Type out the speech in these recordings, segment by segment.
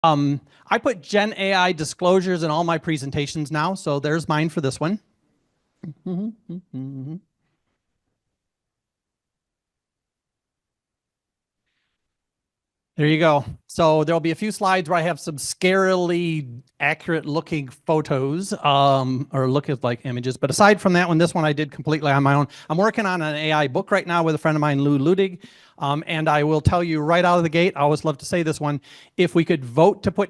I put Gen AI disclosures in all my presentations now, so there's mine for this one. There you go. So there'll be a few slides where I have some scarily accurate looking photos, or look at like images. But aside from that one, this one I did completely on my own. I'm working on an AI book right now with a friend of mine, Lou Ludig. And I will tell you right out of the gate, I always love to say this one, if we could vote to put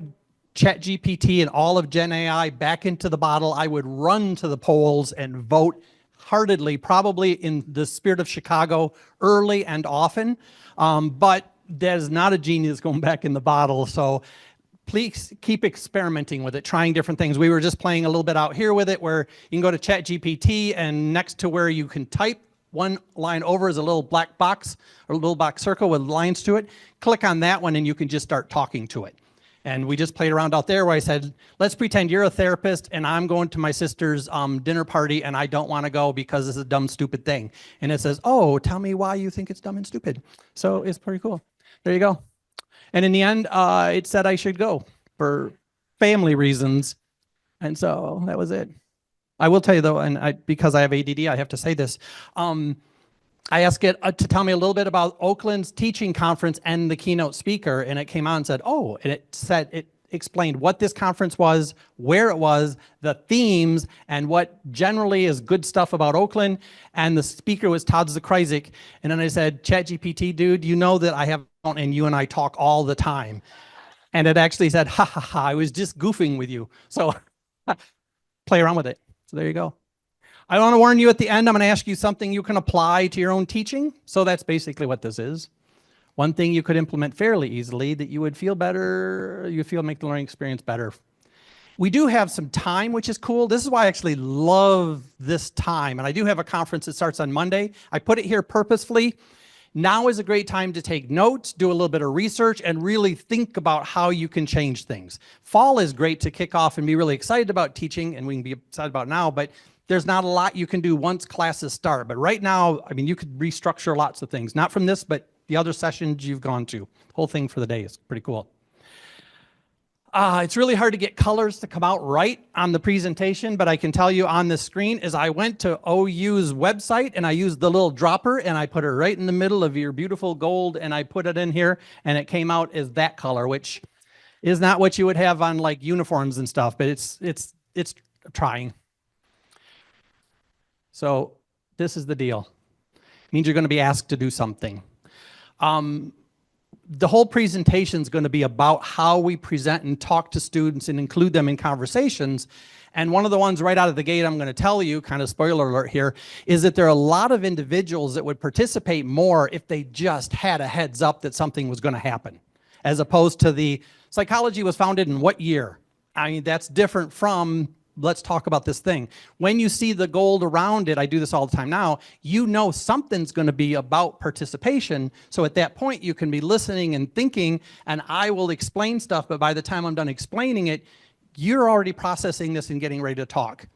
ChatGPT and all of Gen AI back into the bottle, I would run to the polls and vote heartedly, probably in the spirit of Chicago, early and often. But there's not a genius going back in the bottle. So please keep experimenting with it, trying different things. We were just playing a little bit out here with it where you can go to ChatGPT and next to where you can type, one line over is a little black box or a little black circle with lines to it. Click on that one and you can just start talking to it. And we just played around out there where I said, let's pretend you're a therapist and I'm going to my sister's dinner party and I don't want to go because it's a dumb, stupid thing. And it says, oh, tell me why you think it's dumb and stupid. So it's pretty cool. There you go. And in the end, it said I should go for family reasons. And so that was it. I will tell you though, and because I have ADD, I have to say this. I asked it to tell me a little bit about Oakland's teaching conference and the keynote speaker, and it came on and said, oh, and it explained what this conference was, where it was, the themes, and what generally is good stuff about Oakland. And the speaker was Todd Zakrajsek. And then I said, ChatGPT, dude, you know that I have, and you and I talk all the time. And it actually said, ha ha ha, I was just goofing with you. So play around with it. So there you go. I want to warn you at the end, I'm going to ask you something you can apply to your own teaching. So that's basically what this is. One thing you could implement fairly easily that you would feel better, you feel make the learning experience better. We do have some time, which is cool. This is why I actually love this time. And I do have a conference that starts on Monday. I put it here purposefully. Now is a great time to take notes, do a little bit of research, and really think about how you can change things. Fall is great to kick off and be really excited about teaching, and we can be excited about now, but there's not a lot you can do once classes start. But right now, I mean, you could restructure lots of things, not from this, but the other sessions you've gone to. Whole thing for the day is pretty cool. It's really hard to get colors to come out right on the presentation, but I can tell you on the screen is I went to OU's website and I used the little dropper and I put it right in the middle of your beautiful gold and I put it in here and it came out as that color, which is not what you would have on like uniforms and stuff, but it's trying. So this is the deal. It means you're going to be asked to do something. The whole presentation is going to be about how we present and talk to students and include them in conversations. And one of the ones right out of the gate I'm going to tell you, kind of spoiler alert here, is that there are a lot of individuals that would participate more if they just had a heads up that something was going to happen, as opposed to the psychology was founded in what year? I mean, that's different from let's talk about this thing. When you see the gold around it, I do this all the time now, you know something's going to be about participation. So at that point, you can be listening and thinking, and I will explain stuff, but by the time I'm done explaining it, you're already processing this and getting ready to talk.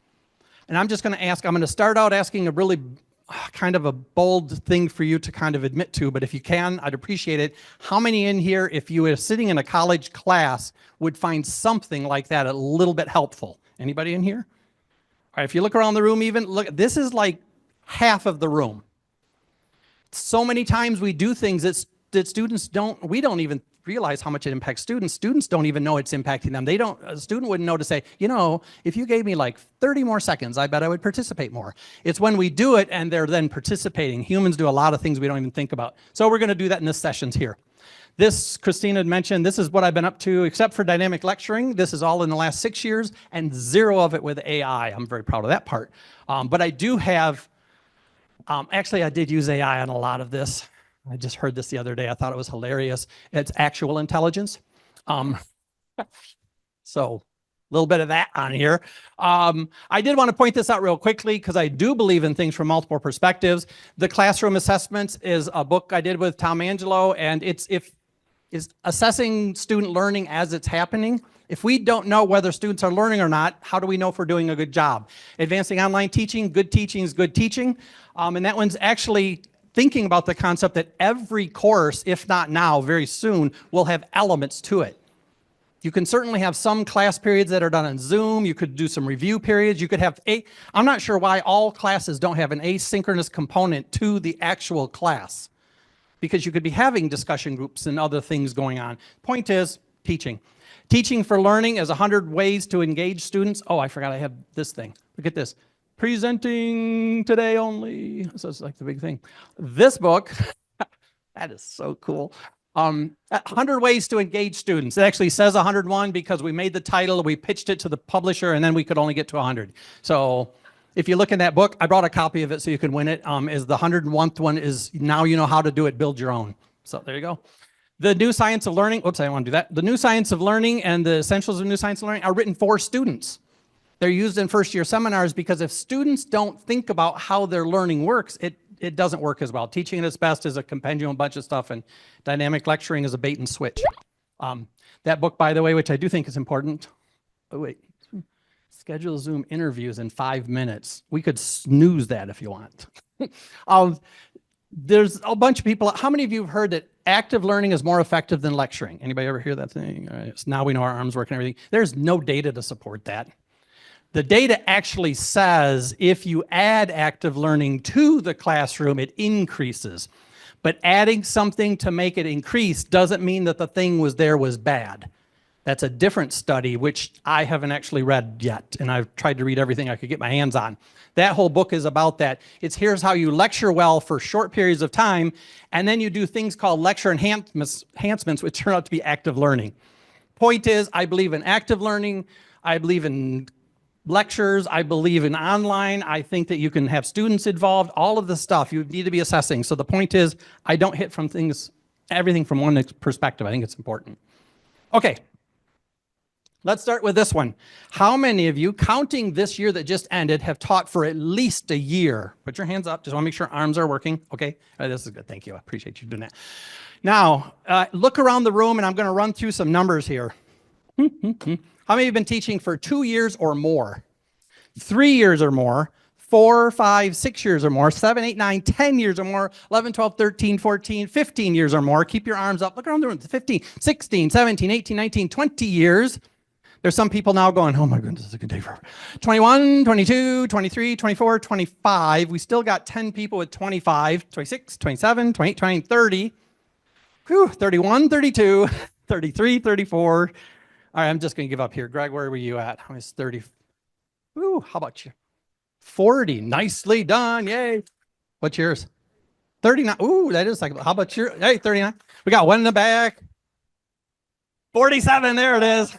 And I'm just going to ask, I'm going to start out asking a really kind of a bold thing for you to kind of admit to, but if you can, I'd appreciate it. How many in here, if you were sitting in a college class, would find something like that a little bit helpful? Anybody in here? All right, if you look around the room even, look, this is like half of the room. So many times we do things that students we don't even realize how much it impacts students. Students don't even know it's impacting them. A student wouldn't know to say, you know, if you gave me like 30 more seconds, I bet I would participate more. It's when we do it and they're then participating. Humans do a lot of things we don't even think about. So we're going to do that in this sessions here. This, Christina had mentioned, this is what I've been up to, except for dynamic lecturing. This is all in the last 6 years, and 0 of it with AI. I'm very proud of that part. But I do have, actually, I did use AI on a lot of this. I just heard this the other day. I thought it was hilarious. It's actual intelligence. So a little bit of that on here. I did want to point this out real quickly because I do believe in things from multiple perspectives. The Classroom Assessments is a book I did with Tom Angelo, and it's assessing student learning as it's happening. If we don't know whether students are learning or not, how do we know if we're doing a good job? Advancing online teaching, good teaching is good teaching. And that one's actually thinking about the concept that every course, if not now, very soon, will have elements to it. You can certainly have some class periods that are done on Zoom. You could do some review periods. You could have I'm not sure why all classes don't have an asynchronous component to the actual class, because you could be having discussion groups and other things going on. Point is, teaching. Teaching for learning is 100 ways to engage students. Oh, I forgot I have this thing. Look at this. Presenting today only. So it's like the big thing. This book, that is so cool. 100 ways to engage students. It actually says 101 because we made the title, we pitched it to the publisher, and then we could only get to 100. So if you look in that book, I brought a copy of it so you can win it. Is the 101th one is Now You Know How to Do It, Build Your Own. So there you go. The New Science of Learning, oops, I don't want to do that. The New Science of Learning and the Essentials of New Science of Learning are written for students. They're used in first year seminars because if students don't think about how their learning works, it doesn't work as well. Teaching at its best is a compendium, a bunch of stuff, and dynamic lecturing is a bait and switch. That book, by the way, which I do think is important. Oh, wait. Schedule Zoom interviews in 5 minutes. We could snooze that if you want. There's a bunch of people. How many of you have heard that active learning is more effective than lecturing? Anybody ever hear that thing? All right, so now we know our arms work and everything. There's no data to support that. The data actually says if you add active learning to the classroom, it increases. But adding something to make it increase doesn't mean that the thing was bad. That's a different study, which I haven't actually read yet, and I've tried to read everything I could get my hands on. That whole book is about that. It's here's how you lecture well for short periods of time, and then you do things called lecture enhancements, which turn out to be active learning. Point is, I believe in active learning. I believe in lectures. I believe in online. I think that you can have students involved, all of the stuff you need to be assessing. So the point is, I don't hit from everything from one perspective. I think it's important. Okay. Let's start with this one. How many of you, counting this year that just ended, have taught for at least a year? Put your hands up. Just want to make sure arms are working. Okay, this is good. Thank you. I appreciate you doing that. Now, look around the room, and I'm going to run through some numbers here. How many of you have been teaching for 2 years or more? 3 years or more? 4, 5, 6 years or more? 7, 8, 9, 10 years or more? 11, 12, 13, 14, 15 years or more? Keep your arms up. Look around the room. 15, 16, 17, 18, 19, 20 years. There's some people now going, oh my goodness, this is going to take forever. 21, 22, 23, 24, 25. We still got 10 people with 25, 26, 27, 28, 29, 30. Whew, 31, 32, 33, 34. All right, I'm just going to give up here. Greg, where were you at? I was 30. Ooh, how about you? 40. Nicely done. Yay. What's yours? 39. Ooh, that is like, how about your, hey, 39. We got one in the back. 47. There it is.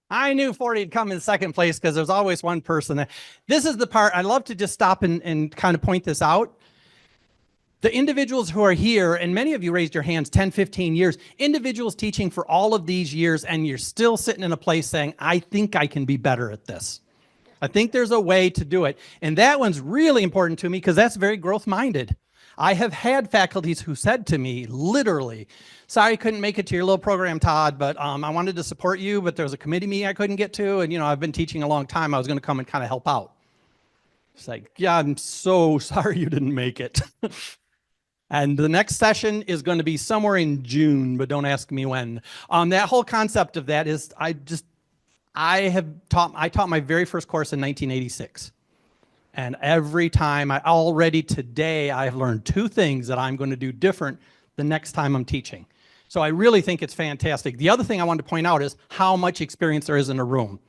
I knew 40 would come in second place because there's always one person there. This is the part I love to just stop and kind of point this out. The individuals who are here, and many of you raised your hands 10, 15 years, individuals teaching for all of these years, and you're still sitting in a place saying, I think I can be better at this. I think there's a way to do it. And that one's really important to me because that's very growth-minded. I have had faculties who said to me, literally, sorry I couldn't make it to your little program, Todd, but I wanted to support you, but there was a committee meeting I couldn't get to, and I've been teaching a long time. I was going to come and kind of help out. It's like, yeah, I'm so sorry you didn't make it. And the next session is going to be somewhere in June, but don't ask me when. That whole concept of that is I taught my very first course in 1986. And every time already today, I've learned 2 things that I'm going to do different the next time I'm teaching. So I really think it's fantastic. The other thing I wanted to point out is how much experience there is in a room.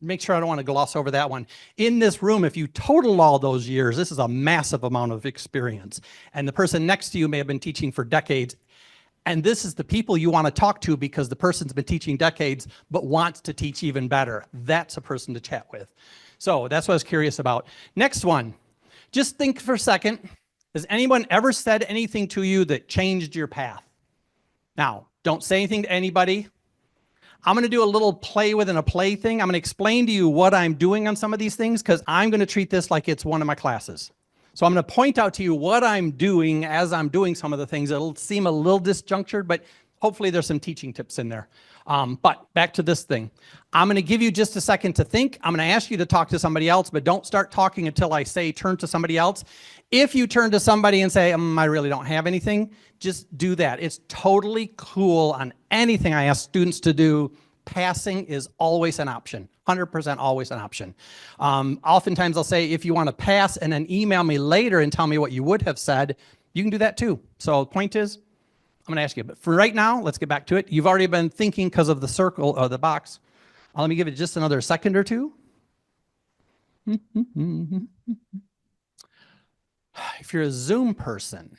Make sure I don't want to gloss over that one. In this room, if you total all those years, this is a massive amount of experience. And the person next to you may have been teaching for decades. And this is the people you want to talk to because the person's been teaching decades, but wants to teach even better. That's a person to chat with. So that's what I was curious about. Next one, just think for a second. Has anyone ever said anything to you that changed your path? Now, don't say anything to anybody. I'm going to do a little play within a play thing. I'm going to explain to you what I'm doing on some of these things because I'm going to treat this like it's one of my classes. So I'm going to point out to you what I'm doing as I'm doing some of the things. It'll seem a little disjunctured, but hopefully there's some teaching tips in there. But back to this thing. I'm going to give you just a second to think. I'm going to ask you to talk to somebody else, but don't start talking until I say turn to somebody else. If you turn to somebody and say, I really don't have anything, just do that. It's totally cool on anything I ask students to do. Passing is always an option, 100% always an option. Oftentimes I'll say, if you want to pass and then email me later and tell me what you would have said, you can do that too. So the point is, I'm going to ask you, but for right now, let's get back to it. You've already been thinking because of the circle or the box. Let me give it just another second or two. If you're a Zoom person,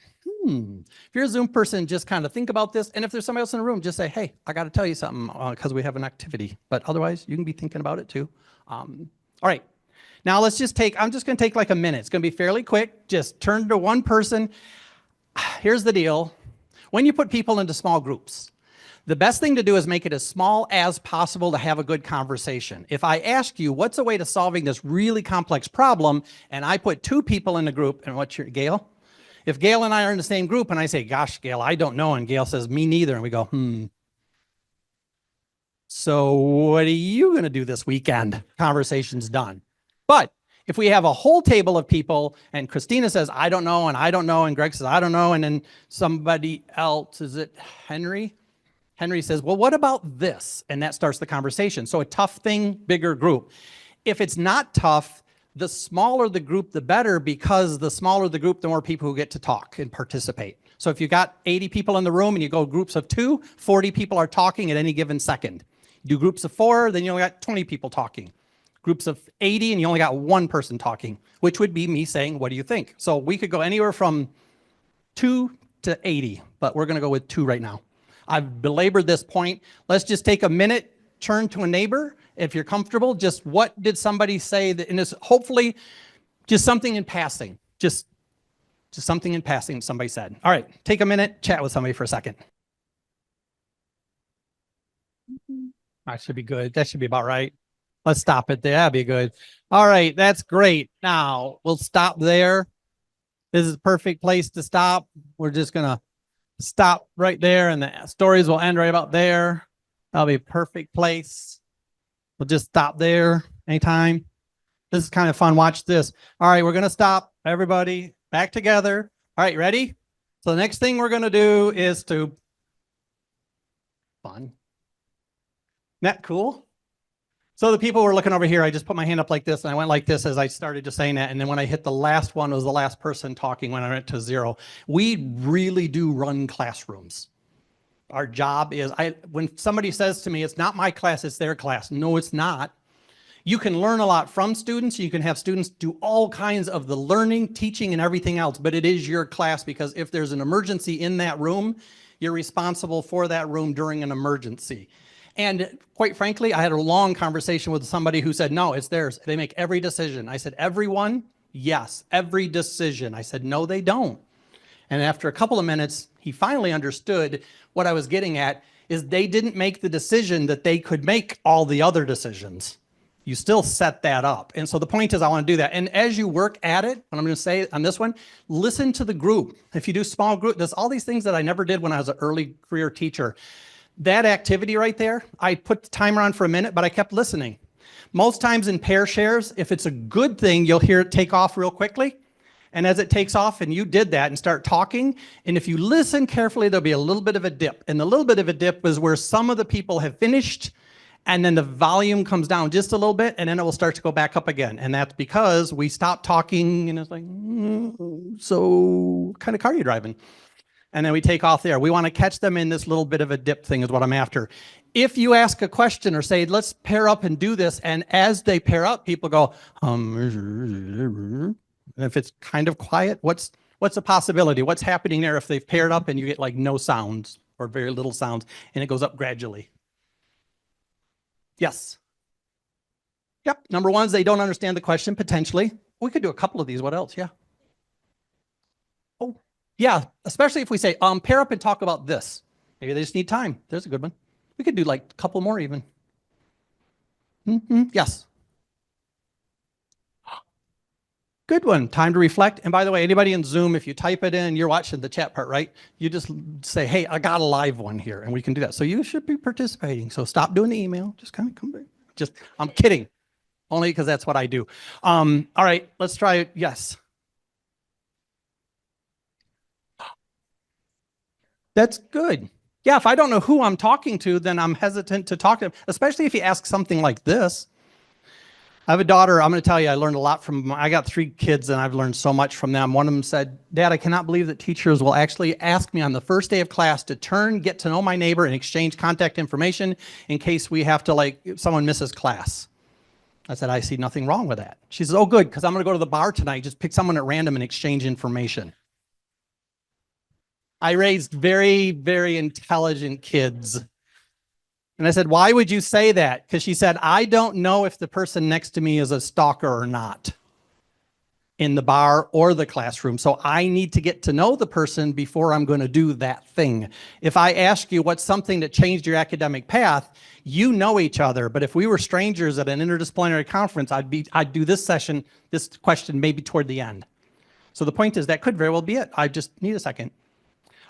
just kind of think about this. And if there's somebody else in the room, just say, hey, I got to tell you something because we have an activity. But otherwise, you can be thinking about it too. All right. Now let's just I'm just going to take like a minute. It's going to be fairly quick. Just turn to one person. Here's the deal. When you put people into small groups, the best thing to do is make it as small as possible to have a good conversation. If I ask you, what's a way to solving this really complex problem, and I put 2 people in the group, and what's your, Gail? If Gail and I are in the same group and I say, gosh, Gail, I don't know, and Gail says, me neither, and we go, so what are you going to do this weekend? Conversation's done. But if we have a whole table of people and Christina says, I don't know, and I don't know, and Greg says, I don't know, and then somebody else, is it Henry? Henry says, well, what about this? And that starts the conversation. So a tough thing, bigger group. If it's not tough, the smaller the group, the better, because the smaller the group, the more people who get to talk and participate. So if you've got 80 people in the room and you go groups of 2, 40 people are talking at any given second. You do groups of 4, then you only got 20 people talking. Groups of 80 and you only got 1 person talking, which would be me saying, what do you think? So we could go anywhere from 2 to 80, but we're going to go with 2 right now. I've belabored this point. Let's just take a minute, turn to a neighbor. If you're comfortable, just what did somebody say that, and it's hopefully just something in passing, just something in passing somebody said. All right, take a minute, chat with somebody for a second. That should be good. That should be about right. Let's stop it there. That'd be good. All right, that's great. Now we'll stop there. This is a perfect place to stop. We're just gonna stop right there, and the stories will end right about there. That'll be a perfect place. We'll just stop there anytime. This is kind of fun. Watch this. All right, we're gonna stop. Everybody back together. All right, ready? So the next thing we're gonna do is to fun. Isn't that cool? So the people were looking over here. I just put my hand up like this, and I went like this as I started just saying that. And then when I hit the last one, it was the last person talking when I went to 0. We really do run classrooms. Our job is, when somebody says to me, it's not my class, it's their class. No, it's not. You can learn a lot from students. You can have students do all kinds of the learning, teaching, and everything else, but it is your class, because if there's an emergency in that room, you're responsible for that room during an emergency. And quite frankly, I had a long conversation with somebody who said, no, it's theirs. They make every decision. I said, everyone? Yes, every decision. I said, no, they don't. And after a couple of minutes, he finally understood what I was getting at is they didn't make the decision that they could make all the other decisions. You still set that up. And so the point is I want to do that. And as you work at it, what I'm going to say on this one, listen to the group. If you do small group, there's all these things that I never did when I was an early career teacher. That activity right there, I put the timer on for a minute, but I kept listening. Most times in pair shares, if it's a good thing, you'll hear it take off real quickly. And as it takes off, and you did that and start talking, and if you listen carefully, there'll be a little bit of a dip. And the little bit of a dip is where some of the people have finished, and then the volume comes down just a little bit, and then it will start to go back up again. And that's because we stopped talking, and it's like, so what kind of car are you driving? And then we take off there. We want to catch them in this little bit of a dip thing is what I'm after. If you ask a question or say, let's pair up and do this, and as they pair up, people go, and if it's kind of quiet, what's a possibility? What's happening there if they've paired up and you get like no sounds or very little sounds, and it goes up gradually? Yes. Yep. Number one is they don't understand the question, potentially. We could do a couple of these. What else? Yeah. Oh, yeah. Especially if we say, pair up and talk about this. Maybe they just need time. There's a good one. We could do like a couple more even. Yes. Good one. Time to reflect. And by the way, anybody in Zoom, if you type it in, you're watching the chat part, right? You just say, hey, I got a live one here, and we can do that. So you should be participating. So stop doing the email. Just kind of come back. Just, I'm kidding. Only because that's what I do. All right, let's try it. Yes. That's good. Yeah, if I don't know who I'm talking to, then I'm hesitant to talk to them, especially if you ask something like this. I have a daughter. I'm going to tell you, I learned a lot from, I got 3 kids and I've learned so much from them. One of them said, Dad, I cannot believe that teachers will actually ask me on the first day of class to get to know my neighbor and exchange contact information in case we have to, like, if someone misses class. I said, I see nothing wrong with that. She says, oh, good, because I'm going to go to the bar tonight, just pick someone at random and exchange information. I raised very, very intelligent kids. And I said, why would you say that? Because she said, I don't know if the person next to me is a stalker or not in the bar or the classroom. So I need to get to know the person before I'm going to do that thing. If I ask you what's something that changed your academic path, you know each other. But if we were strangers at an interdisciplinary conference, I'd do this session, this question maybe toward the end. So the point is that could very well be it. I just need a second.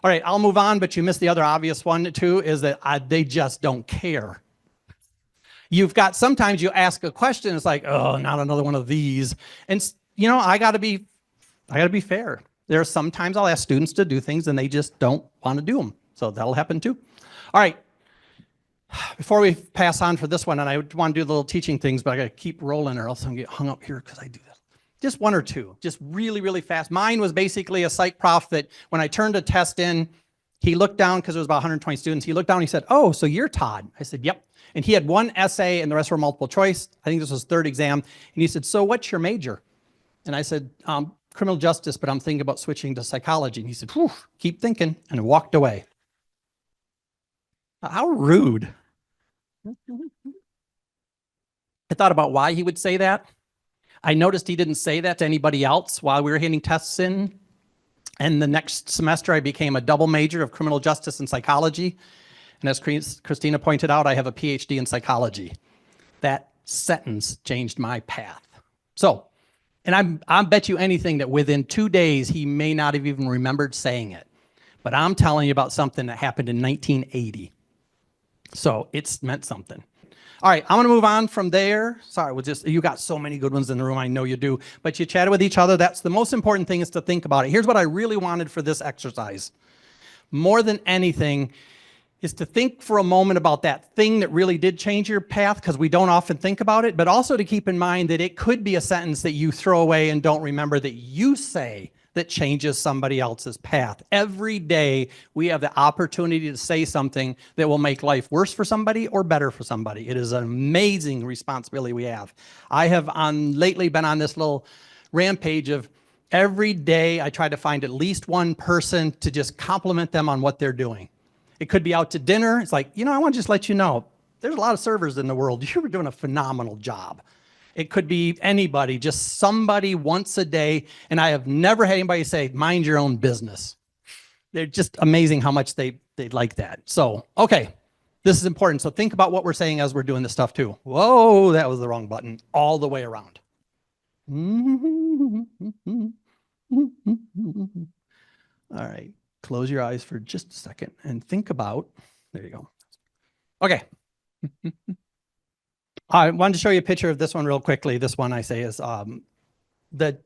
All right, I'll move on, but you missed the other obvious one too, is that they just don't care. You've got, sometimes you ask a question, it's like, oh, not another one of these. And you know, I gotta be fair. There are sometimes I'll ask students to do things and they just don't want to do them. So that'll happen too. All right, before we pass on for this one, and I want to do the little teaching things, but I gotta keep rolling or else I'm gonna get hung up here because I do that. Just one or two, just really, really fast. Mine was basically a psych prof that when I turned a test in, he looked down because it was about 120 students. He looked down and he said, oh, so you're Todd. I said, yep. And he had one essay and the rest were multiple choice. I think this was 3rd exam. And he said, so what's your major? And I said, criminal justice, but I'm thinking about switching to psychology. And he said, whew, keep thinking, and walked away. How rude. I thought about why he would say that. I noticed he didn't say that to anybody else while we were handing tests in. And the next semester, I became a double major of criminal justice and psychology. And as Christina pointed out, I have a PhD in psychology. That sentence changed my path. So, and I bet you anything that within 2 days, he may not have even remembered saying it. But I'm telling you about something that happened in 1980. So it's meant something. All right, I'm going to move on from there. Sorry, you got so many good ones in the room. I know you do. But you chatted with each other. That's the most important thing, is to think about it. Here's what I really wanted for this exercise. More than anything is to think for a moment about that thing that really did change your path, because we don't often think about it, but also to keep in mind that it could be a sentence that you throw away and don't remember that you say that changes somebody else's path. Every day, we have the opportunity to say something that will make life worse for somebody or better for somebody. It is an amazing responsibility we have. I have lately been on this little rampage of every day I try to find at least one person to just compliment them on what they're doing. It could be out to dinner. It's like, you know, I want to just let you know, there's a lot of servers in the world. You were doing a phenomenal job. It could be anybody, just somebody once a day. And I have never had anybody say, mind your own business. They're just amazing how much they like that. So, okay, this is important. So think about what we're saying as we're doing this stuff too. Whoa, that was the wrong button. All the way around. All right, close your eyes for just a second and think about, there you go. Okay. I wanted to show you a picture of this one real quickly. This one I say is the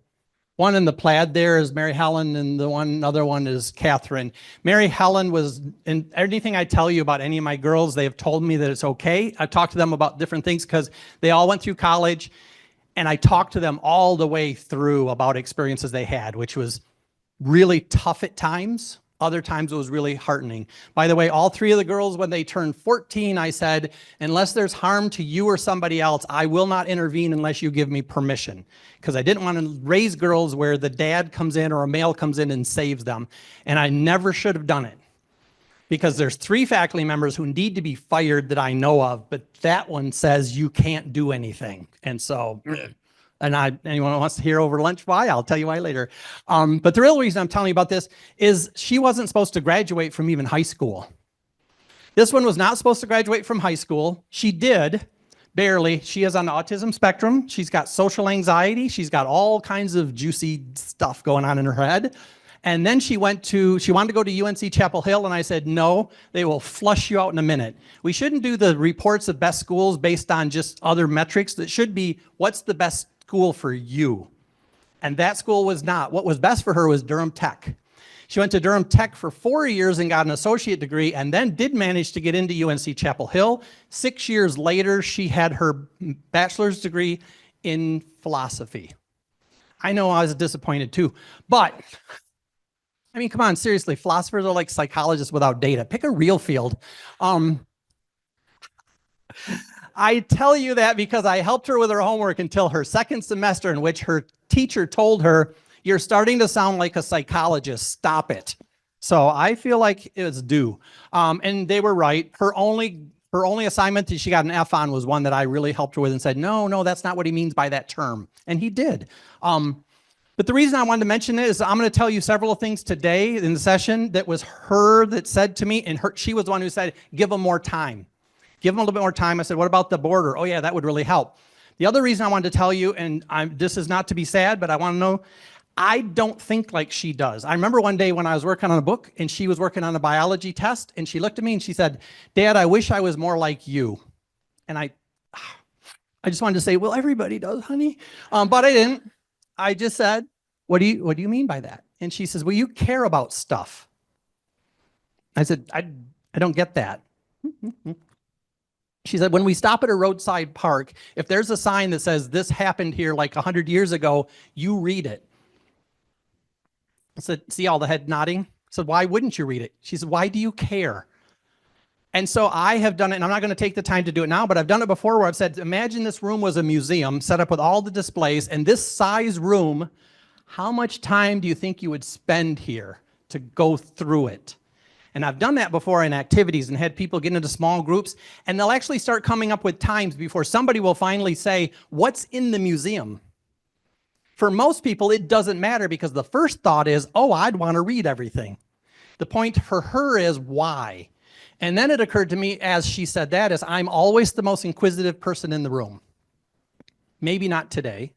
one in the plaid there is Mary Helen, and the other one is Catherine. Mary Helen was, in anything I tell you about any of my girls, they have told me that it's okay. I've talked to them about different things because they all went through college, and I talked to them all the way through about experiences they had, which was really tough at times. Other times it was really heartening. By the way, all 3 of the girls, when they turned 14, I said, unless there's harm to you or somebody else, I will not intervene unless you give me permission. Because I didn't want to raise girls where the dad comes in or a male comes in and saves them. And I never should have done it. Because there's 3 faculty members who need to be fired that I know of, but that one says you can't do anything. And so, and anyone who wants to hear over lunch why, I'll tell you why later. But the real reason I'm telling you about this is she wasn't supposed to graduate from even high school. This one was not supposed to graduate from high school. She did, Barely. She is on the autism spectrum. She's got social anxiety. She's got all kinds of juicy stuff going on in her head. And then she wanted to go to UNC Chapel Hill, and I said, no, they will flush you out in a minute. We shouldn't do the reports of best schools based on just other metrics. That should be, what's the best school for you? And that school was not. What was best for her was Durham Tech. She went to Durham Tech for 4 years and got an associate degree, and then did manage to get into UNC Chapel Hill. 6 years later, she had her bachelor's degree in philosophy. I know I was disappointed too, but I mean, come on, seriously, philosophers are like psychologists without data. Pick a real field. I tell you that because I helped her with her homework until her second semester, in which her teacher told her, you're starting to sound like a psychologist, stop it. So I feel like it was due. And they were right. Her only assignment that she got an F on was one that I really helped her with and said, no, that's not what he means by that term. And he did. But the reason I wanted to mention it is I'm going to tell you several things today in the session that was her that said to me, and she was the one who said, give them more time. Give them a little bit more time. I said, what about the border? Oh yeah, that would really help. The other reason I wanted to tell you, and this is not to be sad, but I want to know, I don't think like she does. I remember one day when I was working on a book and she was working on a biology test, and she looked at me and she said, Dad, I wish I was more like you. And I just wanted to say, well, everybody does, honey. But I didn't. I just said, what do you mean by that? And she says, well, you care about stuff. I said, I don't get that. She said, when we stop at a roadside park, if there's a sign that says this happened here like 100 years ago, you read it. I said, see all the head nodding? I said, why wouldn't you read it? She said, why do you care? And so I have done it, and I'm not going to take the time to do it now, but I've done it before where I've said, imagine this room was a museum set up with all the displays, and this size room, how much time do you think you would spend here to go through it? And I've done that before in activities and had people get into small groups, and they'll actually start coming up with times before somebody will finally say, what's in the museum? For most people, it doesn't matter because the first thought is, oh, I'd want to read everything. The point for her is why. And then it occurred to me as she said that is, I'm always the most inquisitive person in the room. Maybe not today,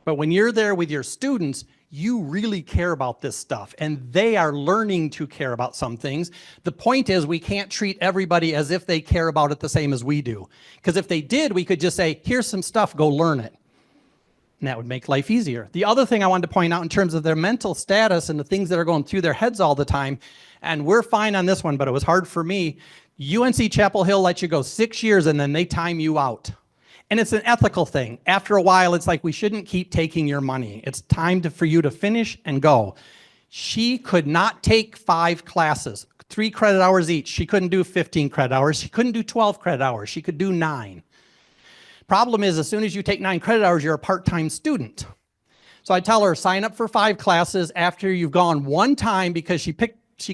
but when you're there with your students, you really care about this stuff, and they are learning to care about some things. The point is we can't treat everybody as if they care about it the same as we do. Because if they did, we could just say, here's some stuff, go learn it. And that would make life easier. The other thing I wanted to point out in terms of their mental status and the things that are going through their heads all the time, and we're fine on this one, but it was hard for me. UNC Chapel Hill lets you go 6 years and then they time you out. And it's an ethical thing. After a while, it's like, we shouldn't keep taking your money. It's time for you to finish and go. She could not take 5 classes, 3 credit hours each. She couldn't do 15 credit hours. She couldn't do 12 credit hours. She could do 9. Problem is, as soon as you take 9 credit hours, you're a part-time student. So I tell her, sign up for 5 classes after you've gone one time, because she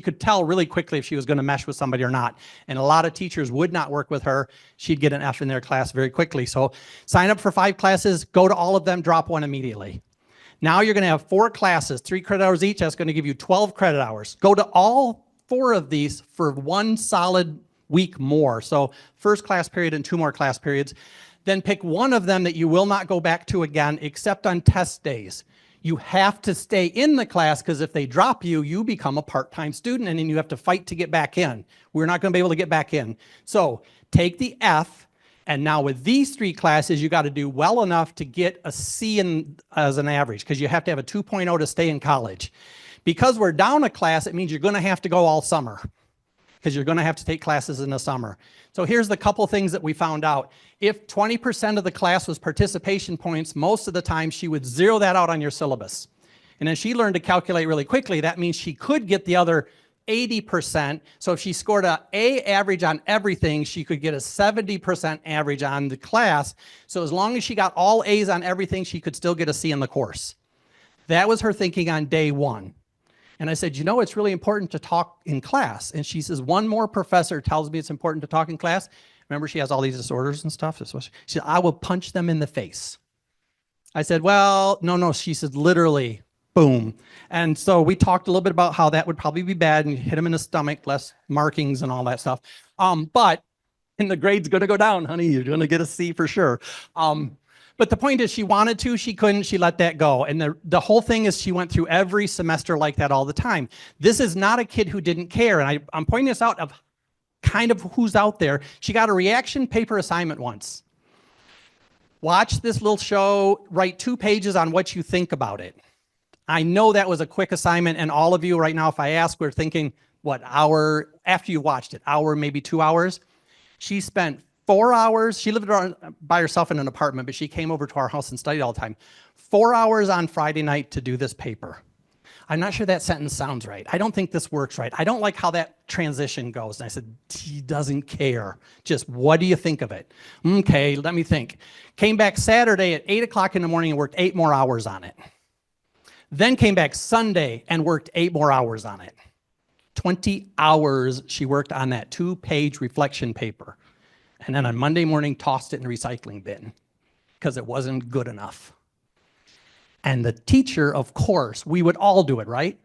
could tell really quickly if she was going to mesh with somebody or not. And a lot of teachers would not work with her. She'd get an F in their class very quickly. So sign up for 5 classes, go to all of them, drop one immediately. Now you're going to have 4 classes, 3 credit hours each. That's going to give you 12 credit hours. Go to all 4 of these for 1 solid week more. So first class period and 2 more class periods. Then pick one of them that you will not go back to again, except on test days. You have to stay in the class, because if they drop you, you become a part-time student, and then you have to fight to get back in. We're not going to be able to get back in. So take the F, and now with these 3 classes, you got to do well enough to get a C as an average, because you have to have a 2.0 to stay in college. Because we're down a class, it means you're going to have to go all summer, because you're going to have to take classes in the summer. So here's the couple things that we found out. If 20% of the class was participation points, most of the time she would zero that out on your syllabus. And then she learned to calculate really quickly. That means she could get the other 80%. So if she scored an A average on everything, she could get a 70% average on the class. So as long as she got all A's on everything, she could still get a C in the course. That was her thinking on day 1. And I said, you know, it's really important to talk in class. And she says, one more professor tells me it's important to talk in class. Remember, she has all these disorders and stuff. She said, I will punch them in the face. I said, well, no. She said, literally, boom. And so we talked a little bit about how that would probably be bad, and hit him in the stomach, less markings and all that stuff. But and the grade's going to go down, honey. You're going to get a C for sure. But the point is she wanted to, she couldn't, she let that go. And the whole thing is she went through every semester like that all the time. This is not a kid who didn't care. And I'm pointing this out of kind of who's out there. She got a reaction paper assignment once. Watch this little show, write 2 pages on what you think about it. I know that was a quick assignment, and all of you right now, if I ask, we're thinking, what, hour, after you watched it, hour, maybe 2 hours? She spent 4 hours, she lived by herself in an apartment, but she came over to our house and studied all the time. 4 hours on Friday night to do this paper. I'm not sure that sentence sounds right. I don't think this works right. I don't like how that transition goes. And I said, he doesn't care. Just what do you think of it? Okay, let me think. Came back Saturday at 8 o'clock in the morning and worked 8 more hours on it. Then came back Sunday and worked 8 more hours on it. 20 hours she worked on that 2-page reflection paper. And then on Monday morning, tossed it in the recycling bin because it wasn't good enough. And the teacher, of course, we would all do it, right?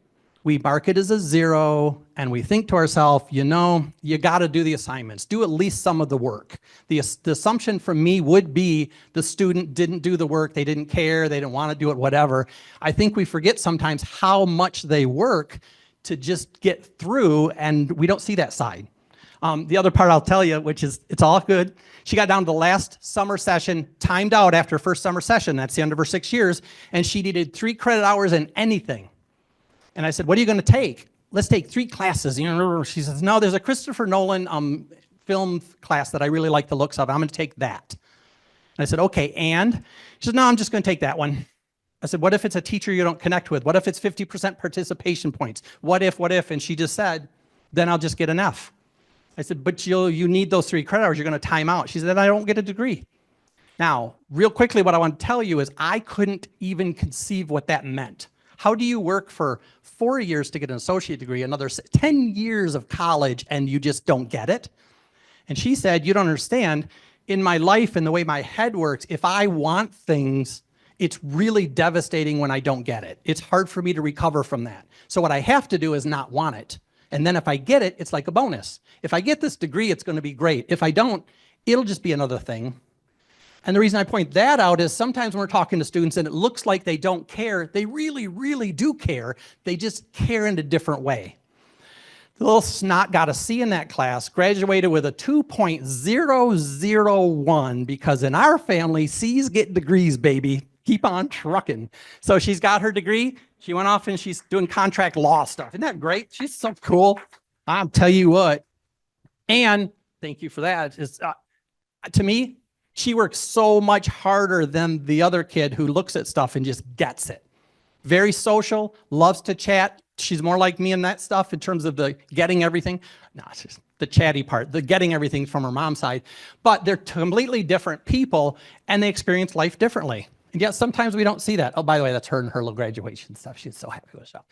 We mark it as a 0, and we think to ourselves, you know, you got to do the assignments. Do at least some of the work. The assumption from me would be the student didn't do the work. They didn't care. They didn't want to do it, whatever. I think we forget sometimes how much they work to just get through, and we don't see that side. The other part I'll tell you, which is, it's all good. She got down to the last summer session, timed out after first summer session. That's the end of her 6 years. And she needed 3 credit hours in anything. And I said, what are you going to take? Let's take 3 classes. You know, she says, no, there's a Christopher Nolan film class that I really like the looks of. I'm going to take that. And I said, okay, and? She said, no, I'm just going to take that one. I said, what if it's a teacher you don't connect with? What if it's 50% participation points? What if? And she just said, then I'll just get an F. I said, but you need those 3 credit hours. You're going to time out. She said, I don't get a degree. Now, real quickly, what I want to tell you is I couldn't even conceive what that meant. How do you work for 4 years to get an associate degree, another 10 years of college, and you just don't get it? And she said, you don't understand. In my life and the way my head works, if I want things, it's really devastating when I don't get it. It's hard for me to recover from that. So what I have to do is not want it. And then if I get it, it's like a bonus. If I get this degree, it's going to be great. If I don't, it'll just be another thing. And the reason I point that out is sometimes when we're talking to students and it looks like they don't care, they really, really do care. They just care in a different way. The little snot got a C in that class, graduated with a 2.001 because in our family, C's get degrees, baby. Keep on trucking. So she's got her degree. She went off and she's doing contract law stuff. Isn't that great? She's so cool. I'll tell you what. And thank you for that. To me, she works so much harder than the other kid who looks at stuff and just gets it. Very social, loves to chat. She's more like me in that stuff in terms of the getting everything. No, it's just the chatty part, the getting everything from her mom's side. But they're completely different people and they experience life differently. And yet sometimes we don't see that. Oh, by the way, that's her and her little graduation stuff. She's so happy with stuff.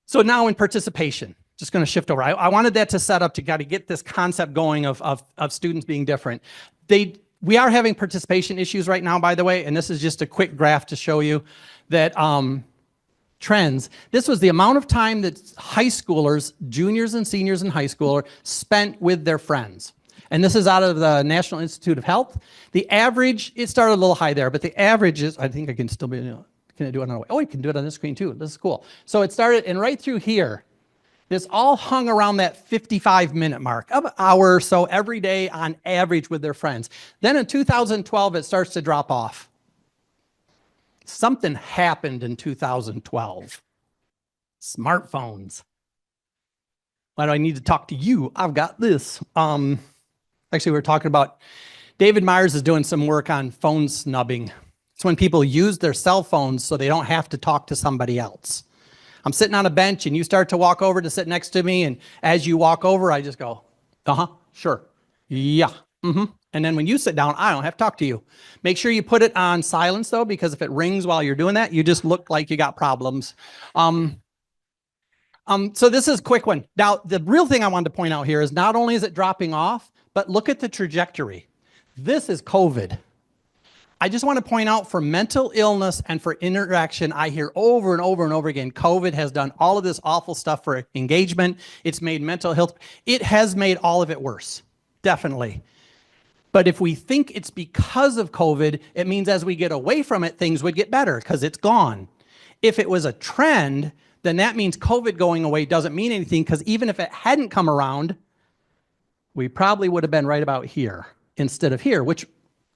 So now in participation, just going to shift over. I wanted that to set up to get this concept going of students being different. We are having participation issues right now, by the way, and this is just a quick graph to show you that trends. This was the amount of time that high schoolers, juniors and seniors in high school, spent with their friends. And this is out of the National Institute of Health. The average, it started a little high there, but the average is, I think I can still be, can I do it another way? Oh, you can do it on this screen too. This is cool. So it started, and right through here, this all hung around that 55-minute mark, of an hour or so every day on average with their friends. Then in 2012, it starts to drop off. Something happened in 2012. Smartphones. Why do I need to talk to you? I've got this. Actually, we were talking about, David Myers is doing some work on phone snubbing. It's when people use their cell phones so they don't have to talk to somebody else. I'm sitting on a bench and you start to walk over to sit next to me, and as you walk over, I just go, sure, yeah, And then when you sit down, I don't have to talk to you. Make sure you put it on silence though, because if it rings while you're doing that, you just look like you got problems. So this is a quick one. Now, the real thing I wanted to point out here is not only is it dropping off, but look at the trajectory. This is COVID. I just want to point out for mental illness and for interaction, I hear over and over and over again, COVID has done all of this awful stuff for engagement. It's made mental health. It has made all of it worse, definitely. But if we think it's because of COVID, it means as we get away from it, things would get better because it's gone. If it was a trend, then that means COVID going away doesn't mean anything, because even if it hadn't come around, we probably would have been right about here instead of here, which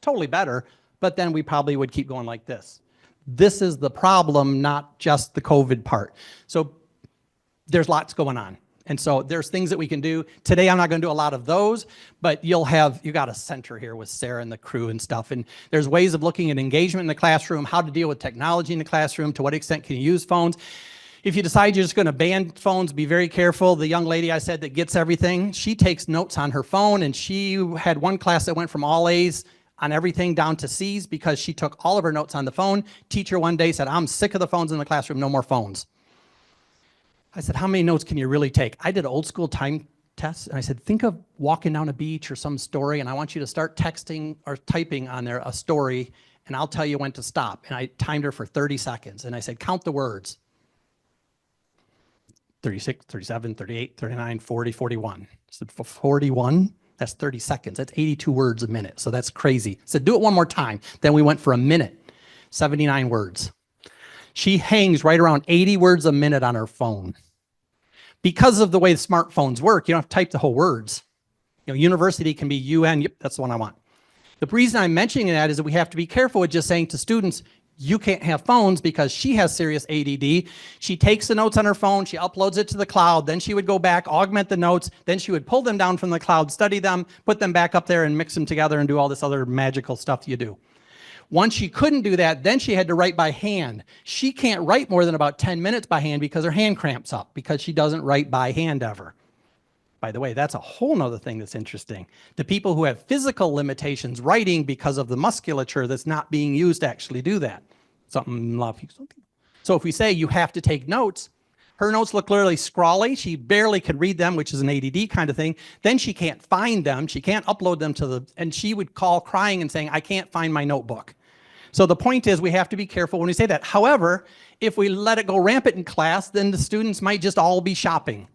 totally better, but then we probably would keep going like this. This is the problem, not just the COVID part. So there's lots going on. And so there's things that we can do. Today, I'm not going to do a lot of those, but you got a center here with Sarah and the crew and stuff. And there's ways of looking at engagement in the classroom, how to deal with technology in the classroom, to what extent can you use phones. If you decide you're just going to ban phones, be very careful. The young lady I said that gets everything, she takes notes on her phone, and she had one class that went from all A's on everything down to C's because she took all of her notes on the phone. Teacher one day said, I'm sick of the phones in the classroom, no more phones. I said, how many notes can you really take? I did old school time tests, and I said, think of walking down a beach or some story, and I want you to start texting or typing on there a story, and I'll tell you when to stop. And I timed her for 30 seconds, and I said, count the words. 36, 37, 38, 39, 40, 41. I said, for 41, that's 30 seconds. That's 82 words a minute, so that's crazy. I said, do it one more time. Then we went for a minute, 79 words. She hangs right around 80 words a minute on her phone. Because of the way the smartphones work, you don't have to type the whole words. You know, university can be UN, yep, that's the one I want. The reason I'm mentioning that is that we have to be careful with just saying to students, you can't have phones, because she has serious ADD. She takes the notes on her phone, she uploads it to the cloud, then she would go back, augment the notes, then she would pull them down from the cloud, study them, put them back up there and mix them together and do all this other magical stuff you do. Once she couldn't do that, then she had to write by hand. She can't write more than about 10 minutes by hand because her hand cramps up, because she doesn't write by hand ever. By the way, that's a whole nother thing that's interesting. The people who have physical limitations writing because of the musculature that's not being used to actually do that. Something. So if we say you have to take notes, her notes look literally scrawly. She barely can read them, which is an ADD kind of thing. Then she can't find them. She can't upload them and she would call crying and saying, I can't find my notebook. So the point is, we have to be careful when we say that. However, if we let it go rampant in class, then the students might just all be shopping.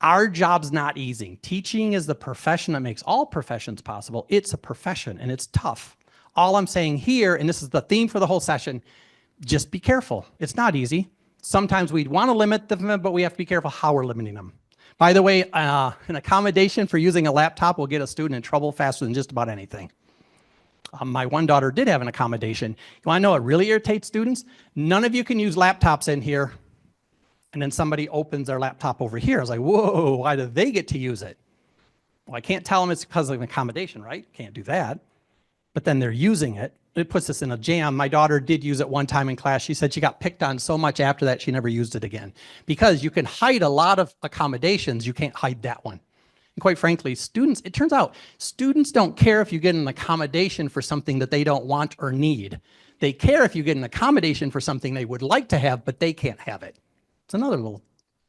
Our job's not easy. Teaching is the profession that makes all professions possible. It's a profession and it's tough. All I'm saying here, and this is the theme for the whole session, just be careful. It's not easy. Sometimes we'd want to limit them, but we have to be careful how we're limiting them. By the way, an accommodation for using a laptop will get a student in trouble faster than just about anything. My one daughter did have an accommodation. You want to know what really irritates students? None of you can use laptops in here, and then somebody opens their laptop over here. I was like, whoa, why do they get to use it? Well, I can't tell them it's because of an accommodation, right? Can't do that. But then they're using it. It puts us in a jam. My daughter did use it one time in class. She said she got picked on so much after that, she never used it again. Because you can hide a lot of accommodations, you can't hide that one. And quite frankly, it turns out, students don't care if you get an accommodation for something that they don't want or need. They care if you get an accommodation for something they would like to have, but they can't have it. It's another little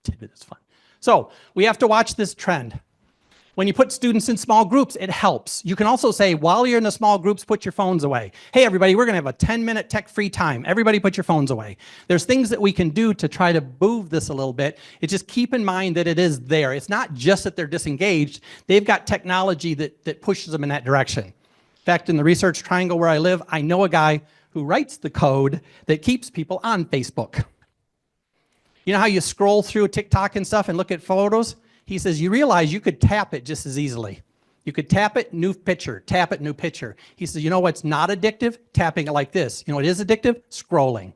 tidbit that's fun. So we have to watch this trend. When you put students in small groups, it helps. You can also say, while you're in the small groups, put your phones away. Hey, everybody, we're going to have a 10-minute tech-free time. Everybody put your phones away. There's things that we can do to try to move this a little bit. It's just keep in mind that it is there. It's not just that they're disengaged. They've got technology that pushes them in that direction. In fact, in the research triangle where I live, I know a guy who writes the code that keeps people on Facebook. You know how you scroll through TikTok and stuff and look at photos? He says, you realize you could tap it just as easily. You could tap it, new picture, tap it, new picture. He says, you know what's not addictive? Tapping it like this. You know what is addictive? Scrolling.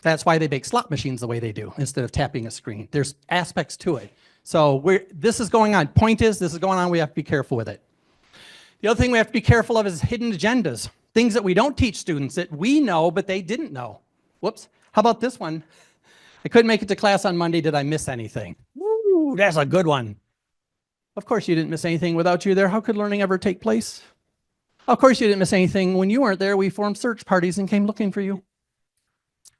That's why they make slot machines the way they do instead of tapping a screen. There's aspects to it. So this is going on. Point is, this is going on. We have to be careful with it. The other thing we have to be careful of is hidden agendas. Things that we don't teach students that we know, but they didn't know. Whoops. How about this one? I couldn't make it to class on Monday. Did I miss anything? Woo, that's a good one. Of course you didn't miss anything without you there. How could learning ever take place? Of course you didn't miss anything. When you weren't there, we formed search parties and came looking for you.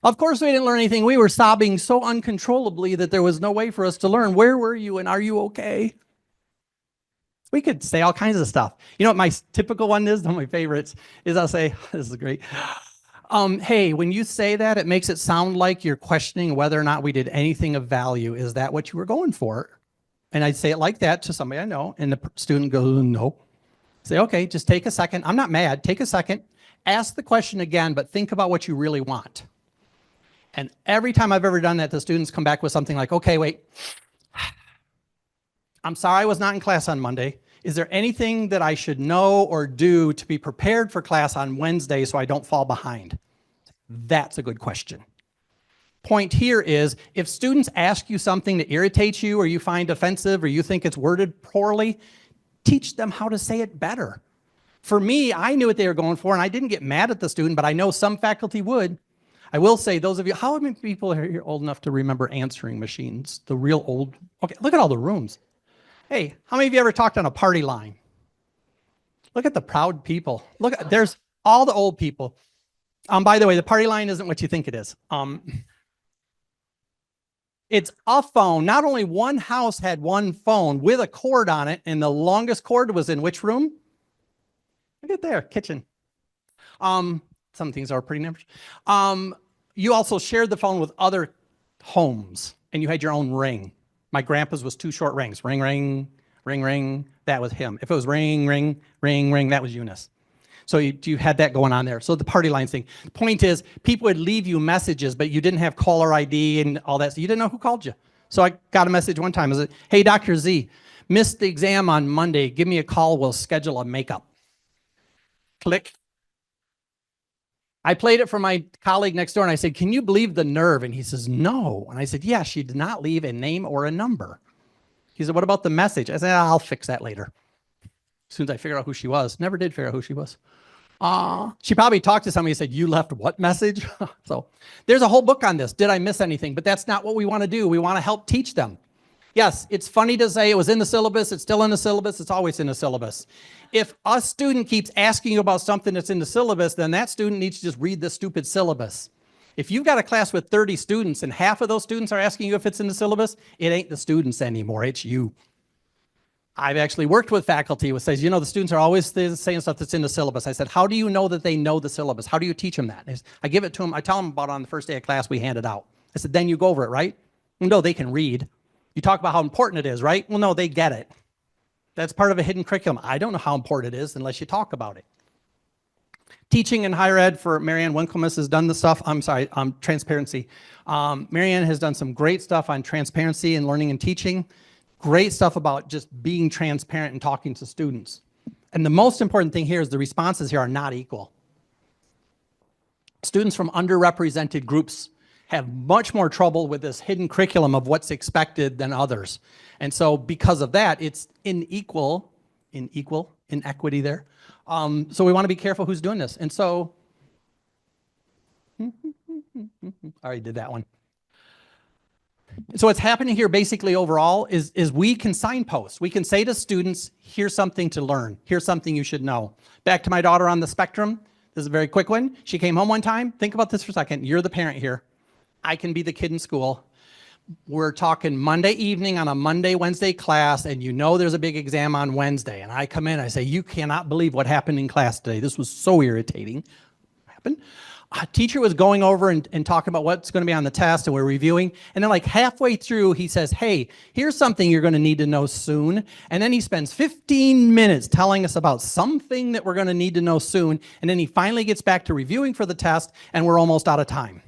Of course we didn't learn anything. We were sobbing so uncontrollably that there was no way for us to learn. Where were you and are you okay? We could say all kinds of stuff. You know what my typical one is? One of my favorites is I'll say, this is great. Hey, when you say that, it makes it sound like you're questioning whether or not we did anything of value. Is that what you were going for? And I'd say it like that to somebody I know, and the student goes, no. Say, okay, just take a second. I'm not mad. Take a second. Ask the question again, but think about what you really want. And every time I've ever done that, the students come back with something like, okay, wait. I'm sorry I was not in class on Monday. Is there anything that I should know or do to be prepared for class on Wednesday so I don't fall behind? That's a good question. Point here is, if students ask you something that irritates you or you find offensive or you think it's worded poorly, teach them how to say it better. For me, I knew what they were going for and I didn't get mad at the student, but I know some faculty would. I will say, those of you, how many people are here old enough to remember answering machines? The real old, okay, look at all the rooms. Hey, how many of you ever talked on a party line? Look at the proud people. Look, there's all the old people. By the way, the party line isn't what you think it is. It's a phone. Not only one house had one phone with a cord on it, and the longest cord was in which room? Look at there, kitchen. Some things are pretty numbers. You also shared the phone with other homes, and you had your own ring. My grandpa's was 2 short rings. Ring, ring, ring, ring. That was him. If it was ring, ring, ring, ring, that was Eunice. So you had that going on there. So the party line thing. The point is, people would leave you messages, but you didn't have caller ID and all that. So you didn't know who called you. So I got a message one time. It was, hey, Dr. Z, missed the exam on Monday. Give me a call. We'll schedule a makeup. Click. I played it for my colleague next door and I said, can you believe the nerve? And he says, no. And I said, yeah, she did not leave a name or a number. He said, what about the message? I said, I'll fix that later. As soon as I figured out who she was. Never did figure out who she was. She probably talked to somebody and said, you left what message? So there's a whole book on this. Did I miss anything? But that's not what we want to do. We want to help teach them. Yes, it's funny to say it was in the syllabus. It's still in the syllabus. It's always in the syllabus. If a student keeps asking you about something that's in the syllabus, then that student needs to just read the stupid syllabus. If you've got a class with 30 students and half of those students are asking you if it's in the syllabus, it ain't the students anymore. It's you. I've actually worked with faculty who says, you know, the students are always saying stuff that's in the syllabus. I said, how do you know that they know the syllabus? How do you teach them that? I give it to them. I tell them about it on the first day of class. We hand it out. I said, then you go over it, right? No, they can read. You talk about how important it is, right? Well, no, they get it. That's part of a hidden curriculum. I don't know how important it is unless you talk about it. Teaching in higher ed for Marianne Winklemas has done the stuff. I'm sorry, transparency. Marianne has done some great stuff on transparency and learning and teaching. Great stuff about just being transparent and talking to students. And the most important thing here is the responses here are not equal. Students from underrepresented groups have much more trouble with this hidden curriculum of what's expected than others. And so because of that, it's inequity there. So we want to be careful who's doing this. And so, I already did that one. So what's happening here basically overall is we can signpost. We can say to students, here's something to learn. Here's something you should know. Back to my daughter on the spectrum. This is a very quick one. She came home one time. Think about this for a second. You're the parent here. I can be the kid in school. We're talking Monday evening on a Monday, Wednesday class, and you know there's a big exam on Wednesday. And I come in, I say, you cannot believe what happened in class today. This was so irritating. What happened? A teacher was going over and talking about what's going to be on the test, and we're reviewing. And then like halfway through, he says, hey, here's something you're going to need to know soon. And then he spends 15 minutes telling us about something that we're going to need to know soon. And then he finally gets back to reviewing for the test, and we're almost out of time.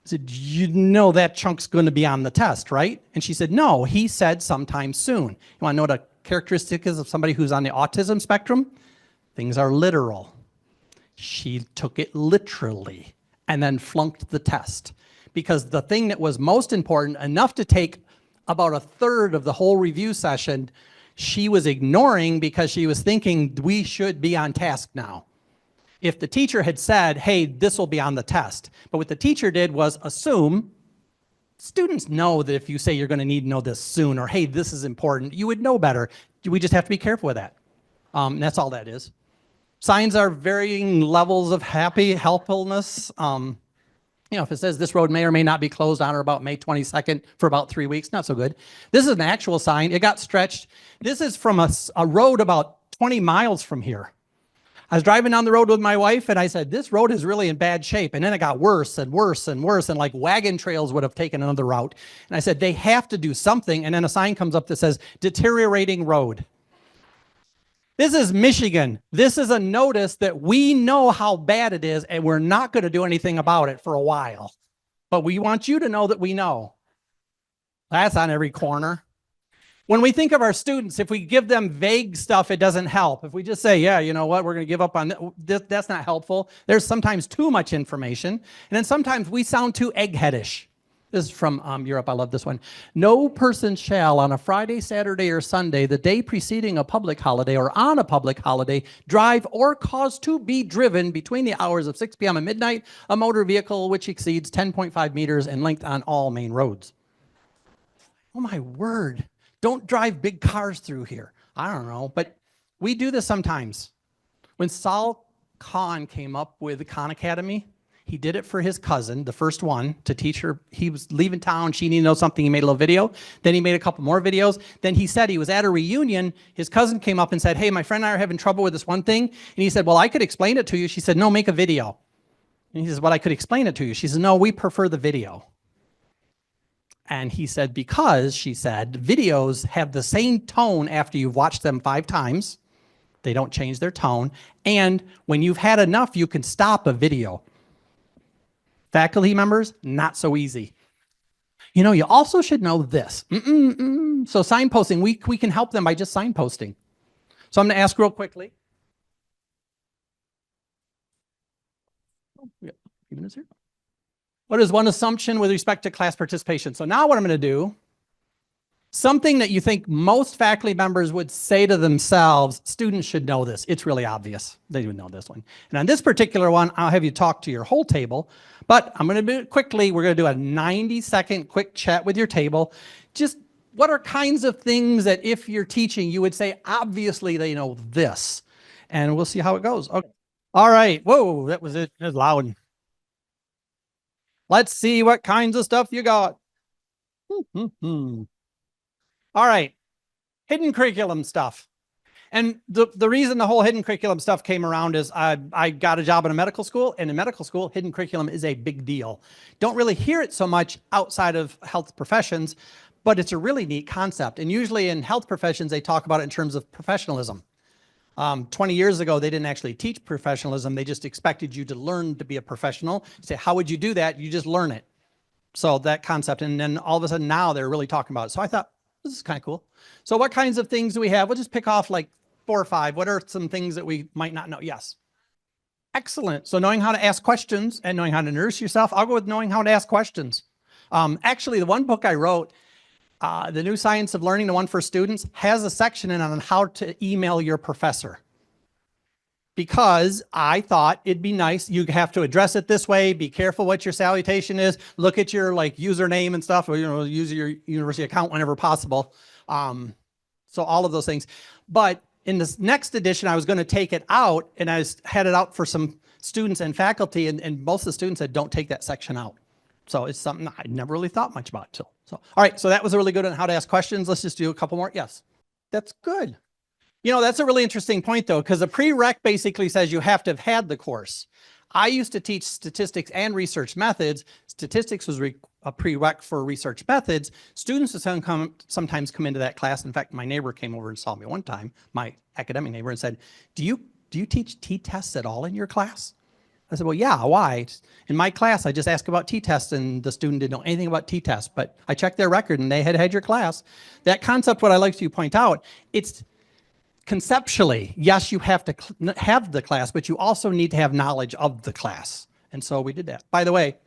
I said, you know that chunk's going to be on the test, right? And she said, no, he said sometime soon. You want to know what a characteristic is of somebody who's on the autism spectrum? Things are literal. She took it literally and then flunked the test because the thing that was most important, enough to take about a third of the whole review session, she was ignoring because she was thinking we should be on task now. If the teacher had said, hey, this will be on the test, but what the teacher did was assume students know that if you say you're going to need to know this soon or hey, this is important, you would know better. We just have to be careful with that. That's all that is. Signs are varying levels of helpfulness. You know, if it says this road may or may not be closed on or about May 22nd for about 3 weeks, not so good. This is an actual sign. It got stretched. This is from a road about 20 miles from here. I was driving down the road with my wife and I said, this road is really in bad shape. And then it got worse and worse and worse. And like wagon trails would have taken another route. And I said, they have to do something. And then a sign comes up that says deteriorating road. This is Michigan. This is a notice that we know how bad it is and we're not going to do anything about it for a while. But we want you to know that we know. That's on every corner. When we think of our students, if we give them vague stuff, it doesn't help. If we just say, yeah, you know what, we're going to give up on this, that's not helpful. There's sometimes too much information. And then sometimes we sound too eggheadish. This is from Europe. I love this one. No person shall on a Friday, Saturday, or Sunday, the day preceding a public holiday or on a public holiday, drive or cause to be driven between the hours of 6 p.m. and midnight a motor vehicle which exceeds 10.5 meters in length on all main roads. Oh my word. Don't drive big cars through here. I don't know, but we do this sometimes. When Saul Khan came up with the Khan Academy, he did it for his cousin, the first one, to teach her. He was leaving town. She needed to know something. He made a little video. Then he made a couple more videos. Then he said he was at a reunion. His cousin came up and said, hey, my friend and I are having trouble with this one thing. And he said, well, I could explain it to you. She said, no, make a video. And he says, well, I could explain it to you. She said, no, we prefer the video. And he said, because, she said, videos have the same tone after you've watched them 5 times. They don't change their tone. And when you've had enough, you can stop a video. Faculty members, not so easy. You know, you also should know this. So signposting, we can help them by just signposting. So I'm going to ask real quickly. Yeah, even is here. What is one assumption with respect to class participation? So now what I'm going to do, something that you think most faculty members would say to themselves, students should know this. It's really obvious. They would know this one. And on this particular one, I'll have you talk to your whole table, but I'm going to do it quickly. We're going to do a 90-second quick chat with your table. Just what are kinds of things that if you're teaching, you would say, obviously they know this. And we'll see how it goes. Okay. All right. Whoa, that was it. It was loud. Let's see what kinds of stuff you got. All right, hidden curriculum stuff. And the reason the whole hidden curriculum stuff came around is I got a job in a medical school, and in medical school, hidden curriculum is a big deal. Don't really hear it so much outside of health professions, but it's a really neat concept. And usually in health professions, they talk about it in terms of professionalism. 20 years ago, they didn't actually teach professionalism. They just expected you to learn to be a professional. Say, how would you do that? You just learn it. So that concept. And then all of a sudden now they're really talking about it. So I thought, this is kind of cool. So what kinds of things do we have? We'll just pick off like 4 or 5. What are some things that we might not know? Yes. Excellent. So knowing how to ask questions and knowing how to nurse yourself. I'll go with knowing how to ask questions. Actually, the one book I wrote, The New Science of Learning, the one for students, has a section in on how to email your professor. Because I thought it'd be nice. You have to address it this way. Be careful what your salutation is. Look at your like username and stuff, or use your university account whenever possible. So all of those things. But in this next edition, I was going to take it out, and I had it out for some students and faculty, and most of the students said, don't take that section out. So it's something I never really thought much about till. So, all right, so that was a really good on how to ask questions. Let's just do a couple more. Yes, that's good. You know, that's a really interesting point though, because the prereq basically says you have to have had the course. I used to teach statistics and research methods. Statistics was a prereq for research methods. Students sometimes come into that class. In fact, my neighbor came over and saw me one time, my academic neighbor, and said, do you teach t-tests at all in your class? I said, well, yeah, why? In my class, I just asked about t-tests, and the student didn't know anything about t-tests, but I checked their record and they had your class. That concept, what I like to point out, it's conceptually, yes, you have to have the class, but you also need to have knowledge of the class. And so we did that. By the way,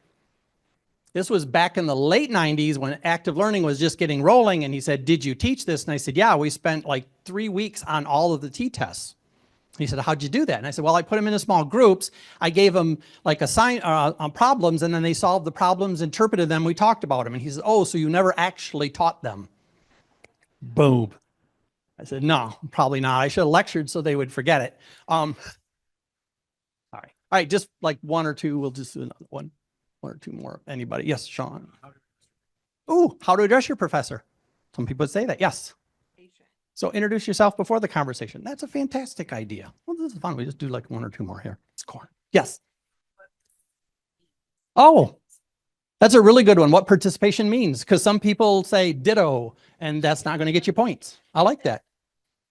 this was back in the late 90s when active learning was just getting rolling. And he said, did you teach this? And I said, yeah, we spent like 3 weeks on all of the t-tests. He said, how'd you do that? And I said, well, I put them into small groups. I gave them like problems, and then they solved the problems, interpreted them. We talked about them. And he said, oh, so you never actually taught them. Boom. I said, no, probably not. I should have lectured so they would forget it. All right, just like 1 or 2, we'll just do another one. One or two more. Anybody? Yes, Sean. Ooh, how to address your professor. Some people would say that. Yes. So introduce yourself before the conversation. That's a fantastic idea. Well, this is fun. We just do like one or two more here. Score. Yes. Oh, that's a really good one. What participation means, because some people say ditto, and that's not going to get you points. I like that.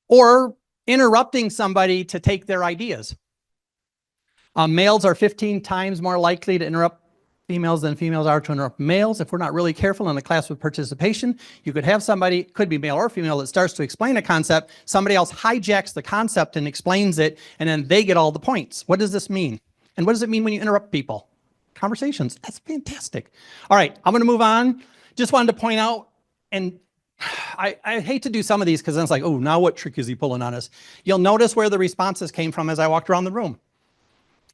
Or interrupting somebody to take their ideas. Males are 15 times more likely to interrupt females than females are to interrupt males. If we're not really careful in a class with participation, you could have somebody, could be male or female, that starts to explain a concept. Somebody else hijacks the concept and explains it, and then they get all the points. What does this mean? And what does it mean when you interrupt people? Conversations. That's fantastic. All right, I'm going to move on. Just wanted to point out, and I hate to do some of these because then it's like, oh, now what trick is he pulling on us? You'll notice where the responses came from as I walked around the room.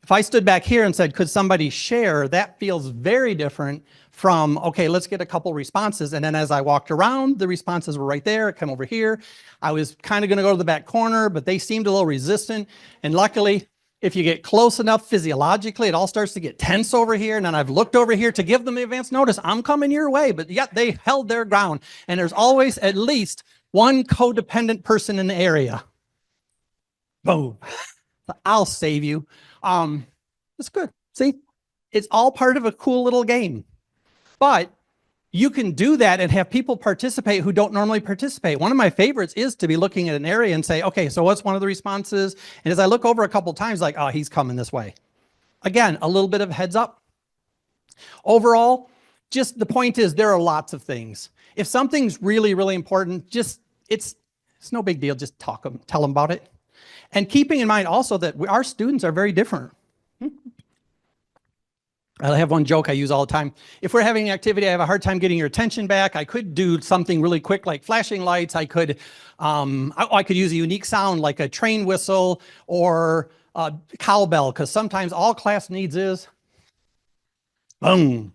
If I stood back here and said, could somebody share, that feels very different from, okay, let's get a couple responses. And then as I walked around, the responses were right there. Come over here. I was kind of going to go to the back corner, but they seemed a little resistant. And luckily, if you get close enough physiologically, it all starts to get tense over here. And then I've looked over here to give them the advance notice. I'm coming your way, but yet they held their ground. And there's always at least one codependent person in the area. Boom. I'll save you. That's good. See, it's all part of a cool little game, but you can do that and have people participate who don't normally participate. One of my favorites is to be looking at an area and say, okay, so what's one of the responses? And as I look over a couple times, like, oh, he's coming this way. Again, a little bit of heads up. Overall, just the point is there are lots of things. If something's really, really important, just it's no big deal. Just tell them about it. And keeping in mind also that our students are very different. I have one joke I use all the time. If we're having an activity, I have a hard time getting your attention back. I could do something really quick like flashing lights. I could use a unique sound like a train whistle or a cowbell, because sometimes all class needs is boom.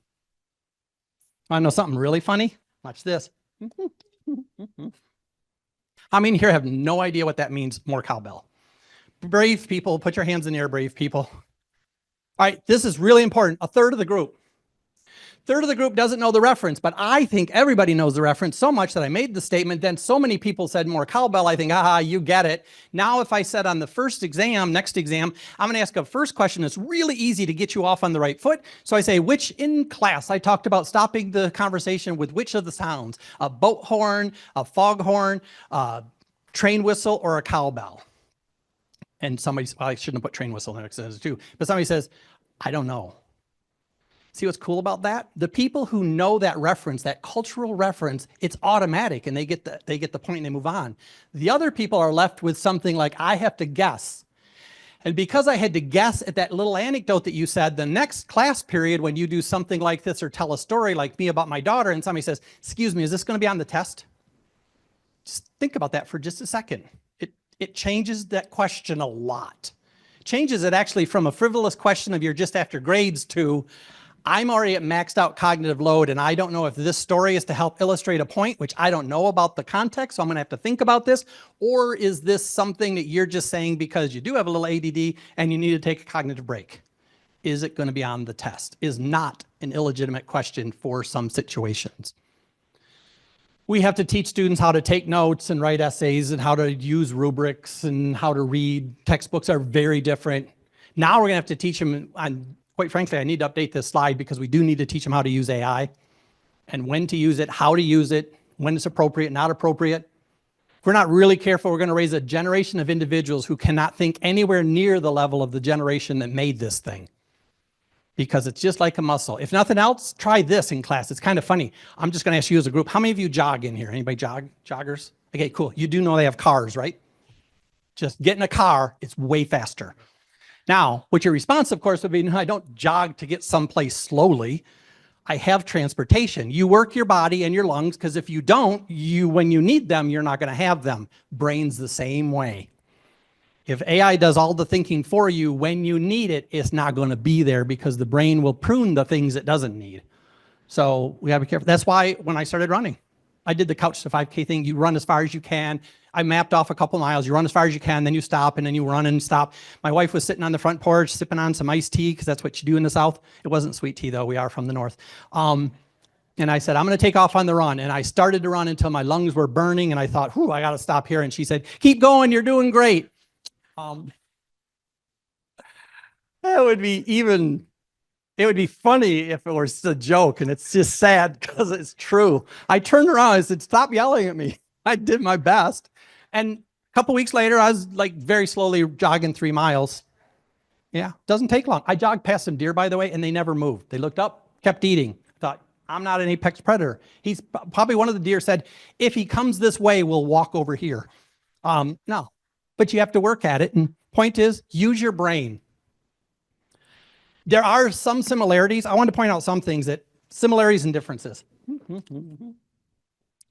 I know something really funny. Watch this. I mean, here I have no idea what that means. More cowbell. Brave people, put your hands in the air, brave people. All right, this is really important. A third of the group. Third of the group doesn't know the reference, but I think everybody knows the reference so much that I made the statement. Then so many people said more cowbell. I think, aha, you get it. Now, if I said on the first exam, next exam, I'm going to ask a first question that's really easy to get you off on the right foot. So I say, which in class I talked about stopping the conversation with which of the sounds? A boat horn, a foghorn, a train whistle, or a cowbell? And somebody, well, I shouldn't have put train whistle in there too, but somebody says, I don't know. See what's cool about that? The people who know that reference, that cultural reference, it's automatic and they get the point and they move on. The other people are left with something like, I have to guess. And because I had to guess at that little anecdote that you said, the next class period, when you do something like this or tell a story like me about my daughter, and somebody says, excuse me, is this going to be on the test? Just think about that for just a second. It changes that question a lot. Changes it actually from a frivolous question of you're just after grades to I'm already at maxed out cognitive load and I don't know if this story is to help illustrate a point, which I don't know about the context, so I'm gonna have to think about this, or is this something that you're just saying because you do have a little ADD and you need to take a cognitive break? Is it gonna be on the test? Is not an illegitimate question for some situations. We have to teach students how to take notes and write essays and how to use rubrics and how to read. Textbooks are very different. Now we're gonna have to teach them, and quite frankly, I need to update this slide because we do need to teach them how to use AI and when to use it, how to use it, when it's appropriate, not appropriate. If we're not really careful, we're gonna raise a generation of individuals who cannot think anywhere near the level of the generation that made this thing. Because it's just like a muscle. If nothing else, try this in class. It's kind of funny. I'm just going to ask you as a group, how many of you jog in here? Anybody joggers? Okay, cool. You do know they have cars, right? Just get in a car, it's way faster. Now, what your response, of course, would be, no, I don't jog to get someplace slowly. I have transportation. You work your body and your lungs, because if you don't, when you need them, you're not going to have them. Brain's the same way. If AI does all the thinking for you, when you need it, it's not going to be there because the brain will prune the things it doesn't need. So we got to be careful. That's why when I started running, I did the couch to 5K thing. You run as far as you can. I mapped off a couple miles. You run as far as you can, then you stop, and then you run and stop. My wife was sitting on the front porch sipping on some iced tea because that's what you do in the South. It wasn't sweet tea, though. We are from the North. And I said, I'm going to take off on the run. And I started to run until my lungs were burning. And I thought, whew, I got to stop here. And she said, keep going. You're doing great. That would be even, it would be funny if it was a joke. And it's just sad because it's true. I turned around. I said, stop yelling at me. I did my best. And a couple weeks later, I was like very slowly jogging 3 miles. Yeah, doesn't take long. I jogged past some deer, by the way, and they never moved. They looked up, kept eating. Thought, I'm not an apex predator. He's probably one of the deer said, if he comes this way, we'll walk over here. No, but you have to work at it. And point is, use your brain. There are some similarities. I want to point out some things that similarities and differences.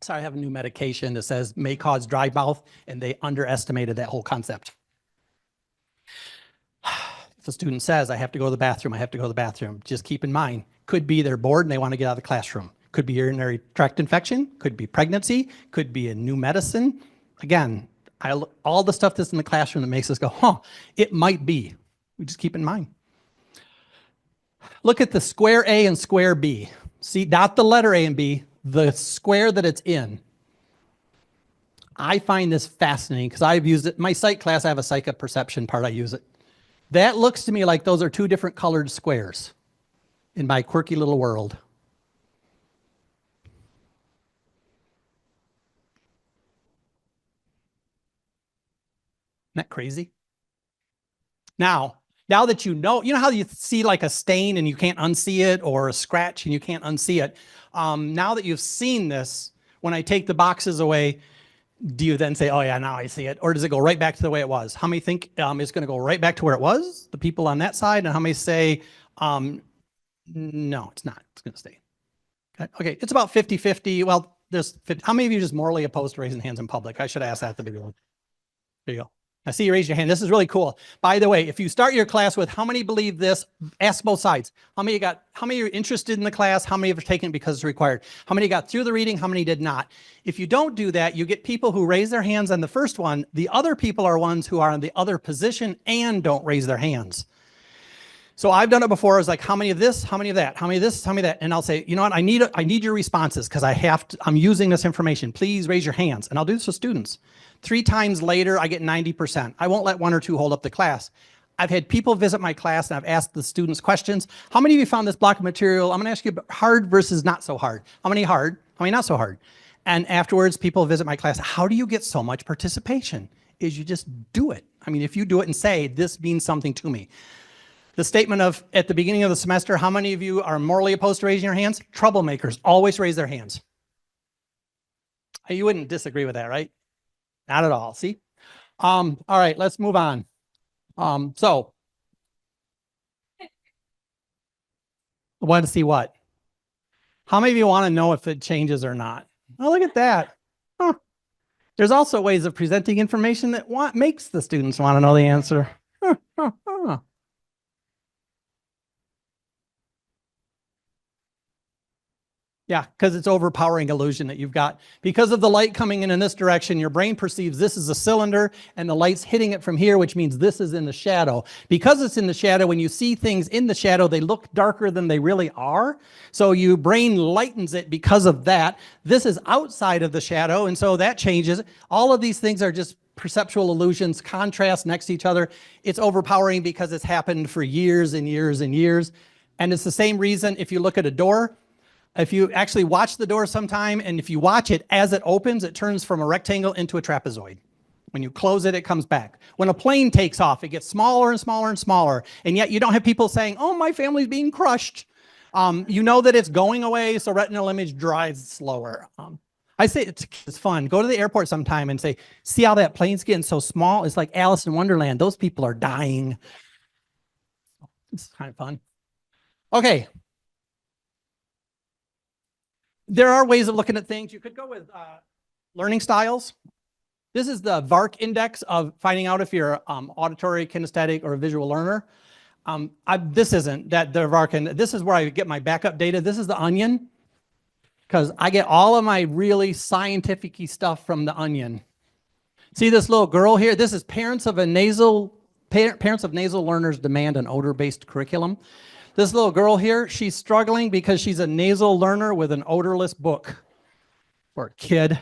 Sorry, I have a new medication that says may cause dry mouth, and they underestimated that whole concept. If a student says, I have to go to the bathroom, I have to go to the bathroom, just keep in mind, could be they're bored and they want to get out of the classroom. Could be urinary tract infection, could be pregnancy, could be a new medicine. Again, all the stuff that's in the classroom that makes us go, huh, it might be. We just keep in mind. Look at the square A and square B. See, not the letter A and B, the square that it's in. I find this fascinating because I've used it. My psych class, I have a psych perception part, I use it. That looks to me like those are 2 different colored squares in my quirky little world. Isn't that crazy? Now that you know how you see like a stain and you can't unsee it, or a scratch and you can't unsee it. Now that you've seen this, when I take the boxes away, do you then say, oh yeah, now I see it? Or does it go right back to the way it was? How many think it's going to go right back to where it was, the people on that side? And how many say, no, it's not. It's going to stay. Okay, it's about 50-50. Well, there's 50. How many of you are just morally opposed to raising hands in public? I should ask that at the beginning. There you go. I see you raise your hand. This is really cool. By the way, if you start your class with how many believe this, ask both sides. How many are interested in the class? How many have taken it because it's required? How many got through the reading? How many did not? If you don't do that, you get people who raise their hands on the first one. The other people are ones who are in the other position and don't raise their hands. So I've done it before. I was like, how many of this? How many of that? How many of this? How many of that? And I'll say, you know what? I need your responses because I'm using this information. Please raise your hands. And I'll do this with students. 3 times later, I get 90%. I won't let 1 or 2 hold up the class. I've had people visit my class and I've asked the students questions. How many of you found this block of material? I'm going to ask you hard versus not so hard. How many hard? How many not so hard? And afterwards, people visit my class. How do you get so much participation? Is you just do it. I mean, if you do it and say, this means something to me. The statement of, at the beginning of the semester, how many of you are morally opposed to raising your hands? Troublemakers always raise their hands. You wouldn't disagree with that, right? Not at all. See? All right, let's move on. So I want to see what? How many of you want to know if it changes or not? Oh, look at that. Huh. There's also ways of presenting information that makes the students want to know the answer. Yeah, because it's overpowering illusion that you've got. Because of the light coming in this direction, your brain perceives this is a cylinder and the light's hitting it from here, which means this is in the shadow. Because it's in the shadow, when you see things in the shadow, they look darker than they really are. So your brain lightens it because of that. This is outside of the shadow, and so that changes. All of these things are just perceptual illusions, contrast next to each other. It's overpowering because it's happened for years and years and years. And it's the same reason if you look at a door, if you actually watch the door sometime, and if you watch it as it opens, it turns from a rectangle into a trapezoid. When you close it, it comes back. When a plane takes off, it gets smaller and smaller and smaller. And yet you don't have people saying, oh, my family's being crushed. You know that it's going away, so retinal image drives slower. I say it's fun. Go to the airport sometime and say, see how that plane's getting so small? It's like Alice in Wonderland. Those people are dying. It's kind of fun. Okay. There are ways of looking at things. You could go with learning styles. This is the VARC index of finding out if you're auditory, kinesthetic, or a visual learner. This isn't that the VARC, and this is where I get my backup data. This is the Onion. because I get all of my really scientific-y stuff from The Onion. See this little girl here? This is parents of nasal learners demand an odor-based curriculum. This little girl here, she's struggling because she's a nasal learner with an odorless book. Poor kid.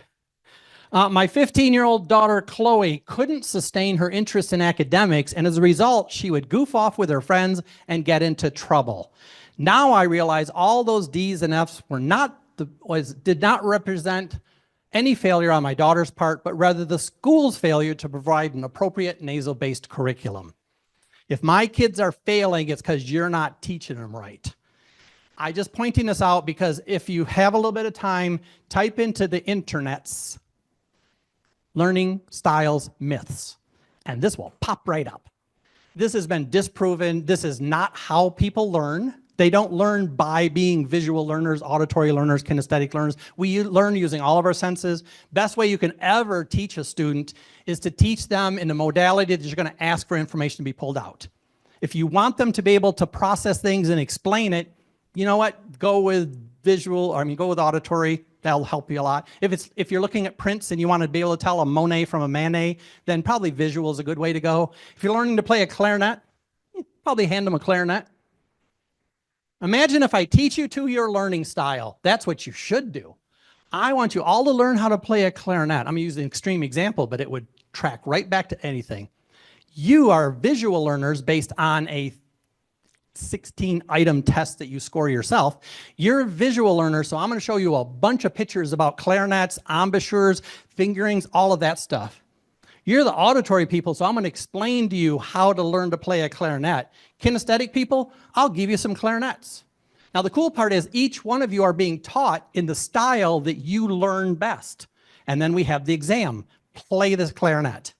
My 15-year-old daughter, Chloe, couldn't sustain her interest in academics, and as a result, she would goof off with her friends and get into trouble. Now I realize all those D's and F's did not represent any failure on my daughter's part, but rather the school's failure to provide an appropriate nasal-based curriculum. If my kids are failing, it's because you're not teaching them right. I'm just pointing this out because if you have a little bit of time, type into the internets, learning styles myths, and this will pop right up. This has been disproven. This is not how people learn. They don't learn by being visual learners, auditory learners, kinesthetic learners. We learn using all of our senses. Best way you can ever teach a student is to teach them in the modality that you're going to ask for information to be pulled out. If you want them to be able to process things and explain it, you know what? Go with go with auditory. That'll help you a lot. If you're looking at prints and you want to be able to tell a Monet from a Manet, then probably visual is a good way to go. If you're learning to play a clarinet, probably hand them a clarinet. Imagine if I teach you to your learning style. That's what you should do. I want you all to learn how to play a clarinet. I'm going to use an extreme example, but it would track right back to anything. You are visual learners based on a 16-item test that you score yourself. You're a visual learner, so I'm going to show you a bunch of pictures about clarinets, embouchures, fingerings, all of that stuff. You're the auditory people, so I'm going to explain to you how to learn to play a clarinet. Kinesthetic people, I'll give you some clarinets. Now, the cool part is each one of you are being taught in the style that you learn best. And then we have the exam, play this clarinet.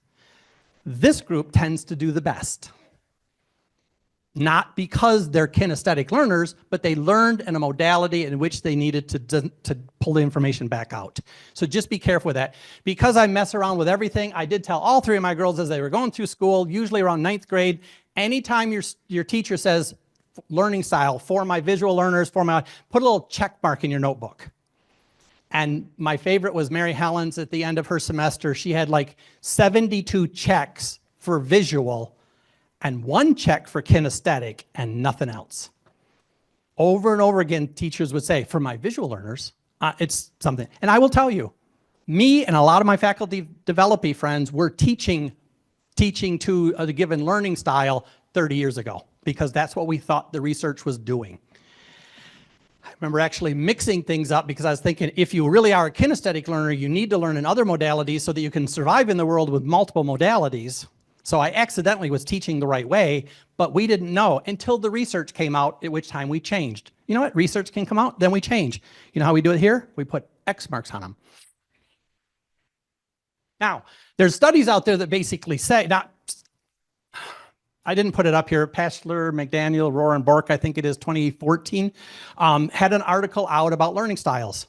This group tends to do the best. Not because they're kinesthetic learners, but they learned in a modality in which they needed to pull the information back out. So just be careful with that. Because I mess around with everything, I did tell all three of my girls as they were going through school, usually around 9th grade, anytime your teacher says learning style for my visual learners, put a little check mark in your notebook. And my favorite was Mary Helen's at the end of her semester. She had like 72 checks for visual and 1 check for kinesthetic and nothing else. Over and over again, teachers would say, for my visual learners, it's something. And I will tell you, me and a lot of my faculty developee friends were teaching to a given learning style 30 years ago, because that's what we thought the research was doing. I remember actually mixing things up because I was thinking, if you really are a kinesthetic learner, you need to learn in other modalities so that you can survive in the world with multiple modalities. So I accidentally was teaching the right way, but we didn't know until the research came out, at which time we changed. You know what? Research can come out, then we change. You know how we do it here? We put X marks on them. Now, there's studies out there that basically say, I didn't put it up here, Pashler, McDaniel, Rohr, and Bork, I think it is 2014, had an article out about learning styles.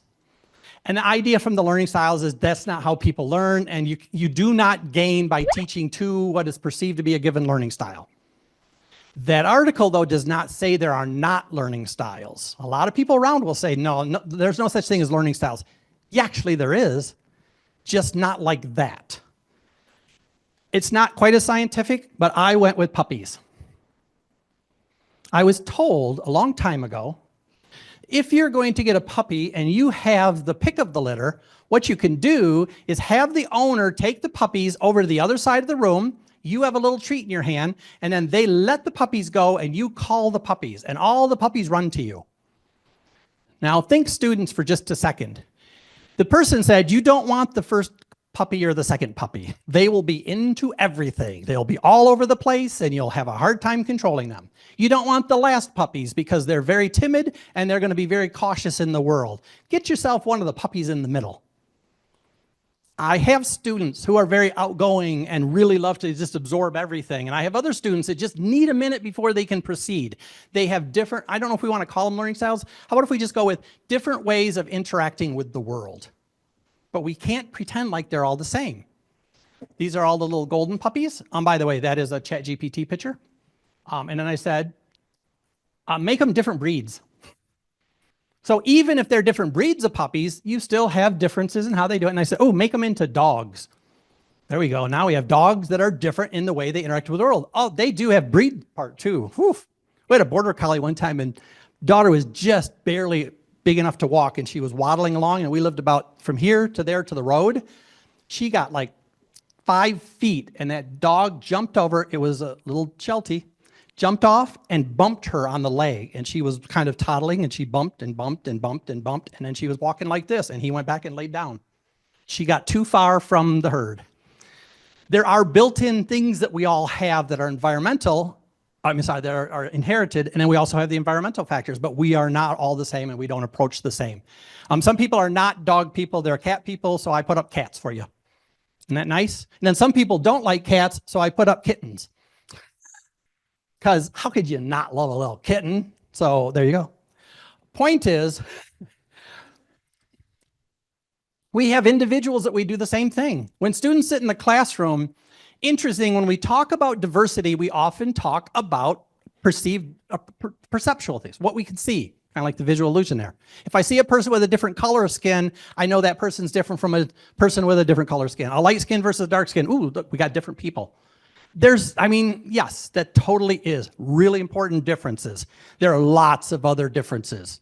And the idea from the learning styles is that's not how people learn, and you do not gain by teaching to what is perceived to be a given learning style. That article, though, does not say there are not learning styles. A lot of people around will say, no, there's no such thing as learning styles. Yeah, actually there is, just not like that. It's not quite as scientific, but I went with puppies. I was told a long time ago, if you're going to get a puppy and you have the pick of the litter, what you can do is have the owner take the puppies over to the other side of the room. You have a little treat in your hand, and then they let the puppies go, and you call the puppies, and all the puppies run to you. Now, think students for just a second. The person said, you don't want the first puppy or the second puppy. They will be into everything. They'll be all over the place, and you'll have a hard time controlling them. You don't want the last puppies because they're very timid, and they're going to be very cautious in the world. Get yourself one of the puppies in the middle. I have students who are very outgoing and really love to just absorb everything. And I have other students that just need a minute before they can proceed. They have different, I don't know if we want to call them learning styles. How about if we just go with different ways of interacting with the world? But we can't pretend like they're all the same. These are all the little golden puppies. By the way, that is a ChatGPT picture. And then I said, make them different breeds. So even if they're different breeds of puppies, you still have differences in how they do it. And I said, oh, make them into dogs. There we go. Now we have dogs that are different in the way they interact with the world. Oh, they do have breed part too. Whew. We had a border collie one time, and daughter was just barely big enough to walk, and she was waddling along, and we lived about from here to there to the road. She got like 5 feet, and that dog jumped over. It was a little Sheltie, jumped off and bumped her on the leg, and she was kind of toddling, and she bumped and bumped and bumped and bumped, and then she was walking like this, and he went back and laid down. She got too far from the herd. There are built-in things that we all have that are environmental, that are inherited, and then we also have the environmental factors, but we are not all the same, and we don't approach the same. Some people are not dog people, they're cat people, so I put up cats for you. Isn't that nice? And then some people don't like cats, so I put up kittens. Because how could you not love a little kitten? So there you go. Point is, we have individuals that we do the same thing. When students sit in the classroom, interesting, when we talk about diversity, we often talk about perceptual things, what we can see, kind of like the visual illusion there. If I see a person with a different color of skin, I know that person's different from a person with a different color of skin. A light skin versus a dark skin, ooh, look, we got different people. Yes, that totally is really important differences. There are lots of other differences.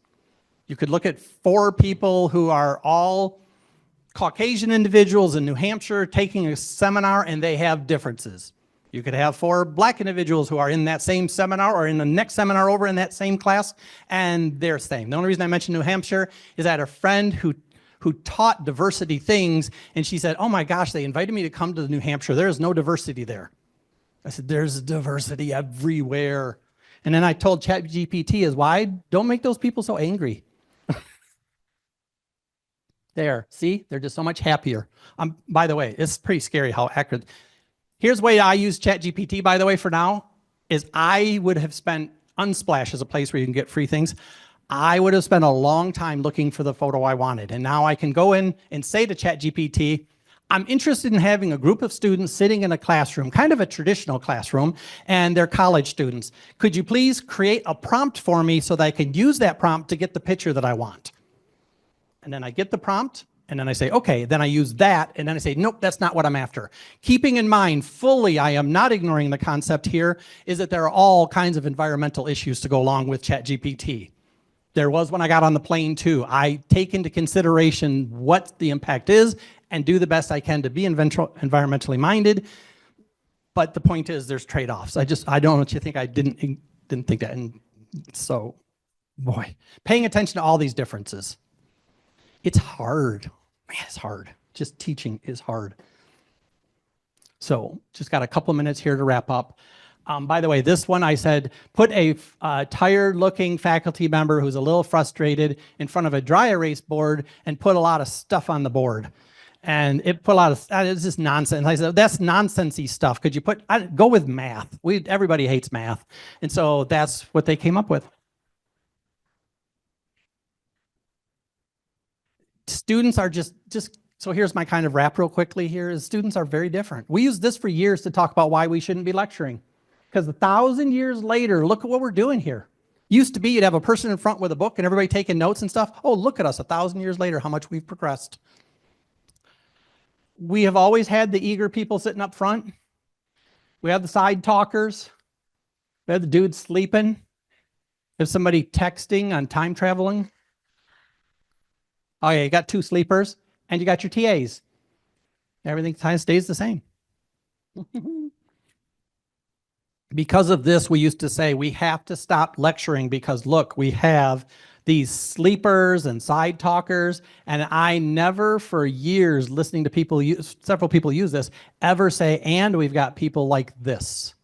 You could look at 4 people who are all Caucasian individuals in New Hampshire taking a seminar, and they have differences. You could have 4 black individuals who are in that same seminar or in the next seminar over in that same class, and they're the same. The only reason I mentioned New Hampshire is I had a friend who taught diversity things, and she said, oh my gosh, they invited me to come to New Hampshire. There is no diversity there. I said, there's diversity everywhere. And then I told ChatGPT is why don't make those people so angry. There, see, they're just so much happier. By the way, it's pretty scary how accurate. Here's the way I use ChatGPT, by the way, for now, is I would have spent, Unsplash is a place where you can get free things. I would have spent a long time looking for the photo I wanted. And now I can go in and say to ChatGPT, I'm interested in having a group of students sitting in a classroom, kind of a traditional classroom, and they're college students. Could you please create a prompt for me so that I can use that prompt to get the picture that I want? And then I get the prompt, and then I say, okay, then I use that, and then I say, nope, that's not what I'm after. Keeping in mind fully, I am not ignoring the concept here, is that there are all kinds of environmental issues to go along with ChatGPT. There was when I got on the plane too. I take into consideration what the impact is and do the best I can to be environmentally minded. But the point is there's trade-offs. I don't want you to think I didn't think that. And so, boy, paying attention to all these differences. It's hard. Man, it's hard. Just teaching is hard. So just got a couple of minutes here to wrap up. By the way, this one I said, put a tired-looking faculty member who's a little frustrated in front of a dry erase board and put a lot of stuff on the board. And it put a lot of, it's just nonsense. I said, that's nonsensy stuff. Could you go with math? Everybody hates math. And so that's what they came up with. Students are just so here's my kind of wrap real quickly here is students are very different. We used this for years to talk about why we shouldn't be lecturing. Because 1,000 years later, look at what we're doing here. Used to be you'd have a person in front with a book and everybody taking notes and stuff. Oh, look at us 1,000 years later, how much we've progressed. We have always had the eager people sitting up front. We have the side talkers. We have the dudes sleeping. We have somebody texting on time traveling. Oh yeah, you got 2 sleepers and you got your TAs. Everything kind of stays the same. Because of this, we used to say we have to stop lecturing because look, we have these sleepers and side talkers, and I never for years listening to people several people use this, ever say, and we've got people like this.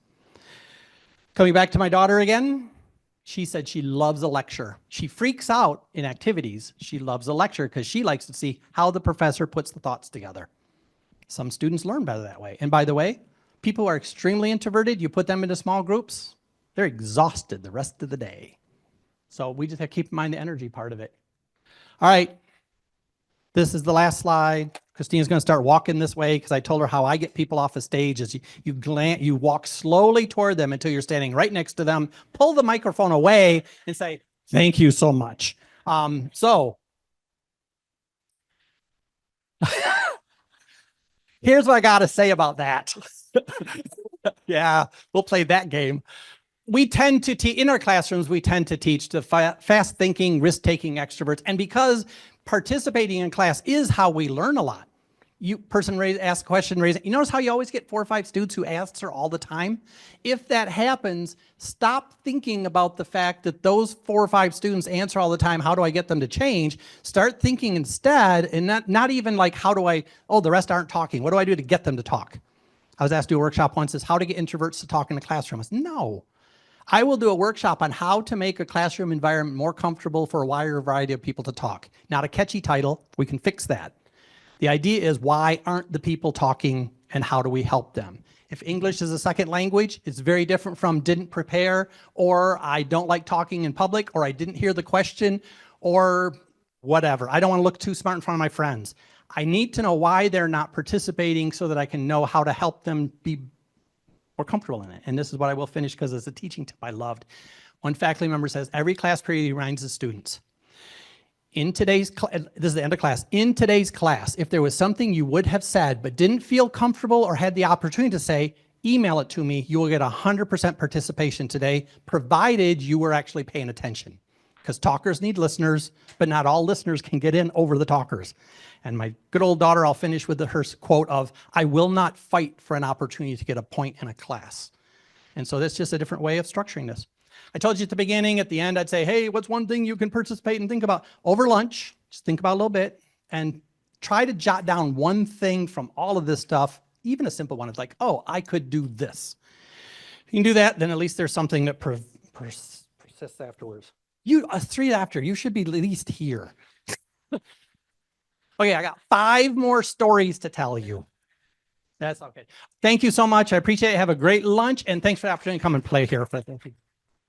Coming back to my daughter again, she said she loves a lecture. She freaks out in activities. She loves a lecture because she likes to see how the professor puts the thoughts together. Some students learn better that way. And by the way, people who are extremely introverted, you put them into small groups, they're exhausted the rest of the day. So we just have to keep in mind the energy part of it. All right, this is the last slide. Christina's going to start walking this way because I told her how I get people off the stage is you walk slowly toward them until you're standing right next to them, pull the microphone away and say, thank you so much. So here's what I got to say about that. Yeah, we'll play that game. We tend to teach in our classrooms, we tend to teach the fast thinking, risk taking extroverts. And because participating in class is how we learn a lot. Ask a question, raise it. You notice how you always get 4 or 5 students who answer all the time? If that happens, stop thinking about the fact that those 4 or 5 students answer all the time. How do I get them to change? Start thinking instead, and not even like, the rest aren't talking. What do I do to get them to talk? I was asked to do a workshop once, is how to get introverts to talk in the classroom. I said, no. I will do a workshop on how to make a classroom environment more comfortable for a wider variety of people to talk. Not a catchy title, we can fix that. The idea is, why aren't the people talking and how do we help them? If English is a second language, it's very different from didn't prepare, or I don't like talking in public, or I didn't hear the question, or whatever. I don't want to look too smart in front of my friends. I need to know why they're not participating so that I can know how to help them be more comfortable in it. And this is what I will finish because it's a teaching tip I loved. One faculty member says, every class period reminds the students, in today's class, this is the end of class, in today's class, if there was something you would have said but didn't feel comfortable or had the opportunity to say, email it to me. You will get 100% participation today, provided you were actually paying attention. Because talkers need listeners, but not all listeners can get in over the talkers. And my good old daughter, I'll finish with her quote of, I will not fight for an opportunity to get a point in a class. And so that's just a different way of structuring this. I told you at the beginning, at the end, I'd say, hey, what's one thing you can participate and think about? Over lunch, just think about it a little bit and try to jot down one thing from all of this stuff, even a simple one. It's like, oh, I could do this. If you can do that, then at least there's something that persists afterwards. 3 after, you should be at least here. Okay, I got 5 more stories to tell you. That's okay. Thank you so much. I appreciate it. Have a great lunch, and thanks for the opportunity to come and play here. Thank you.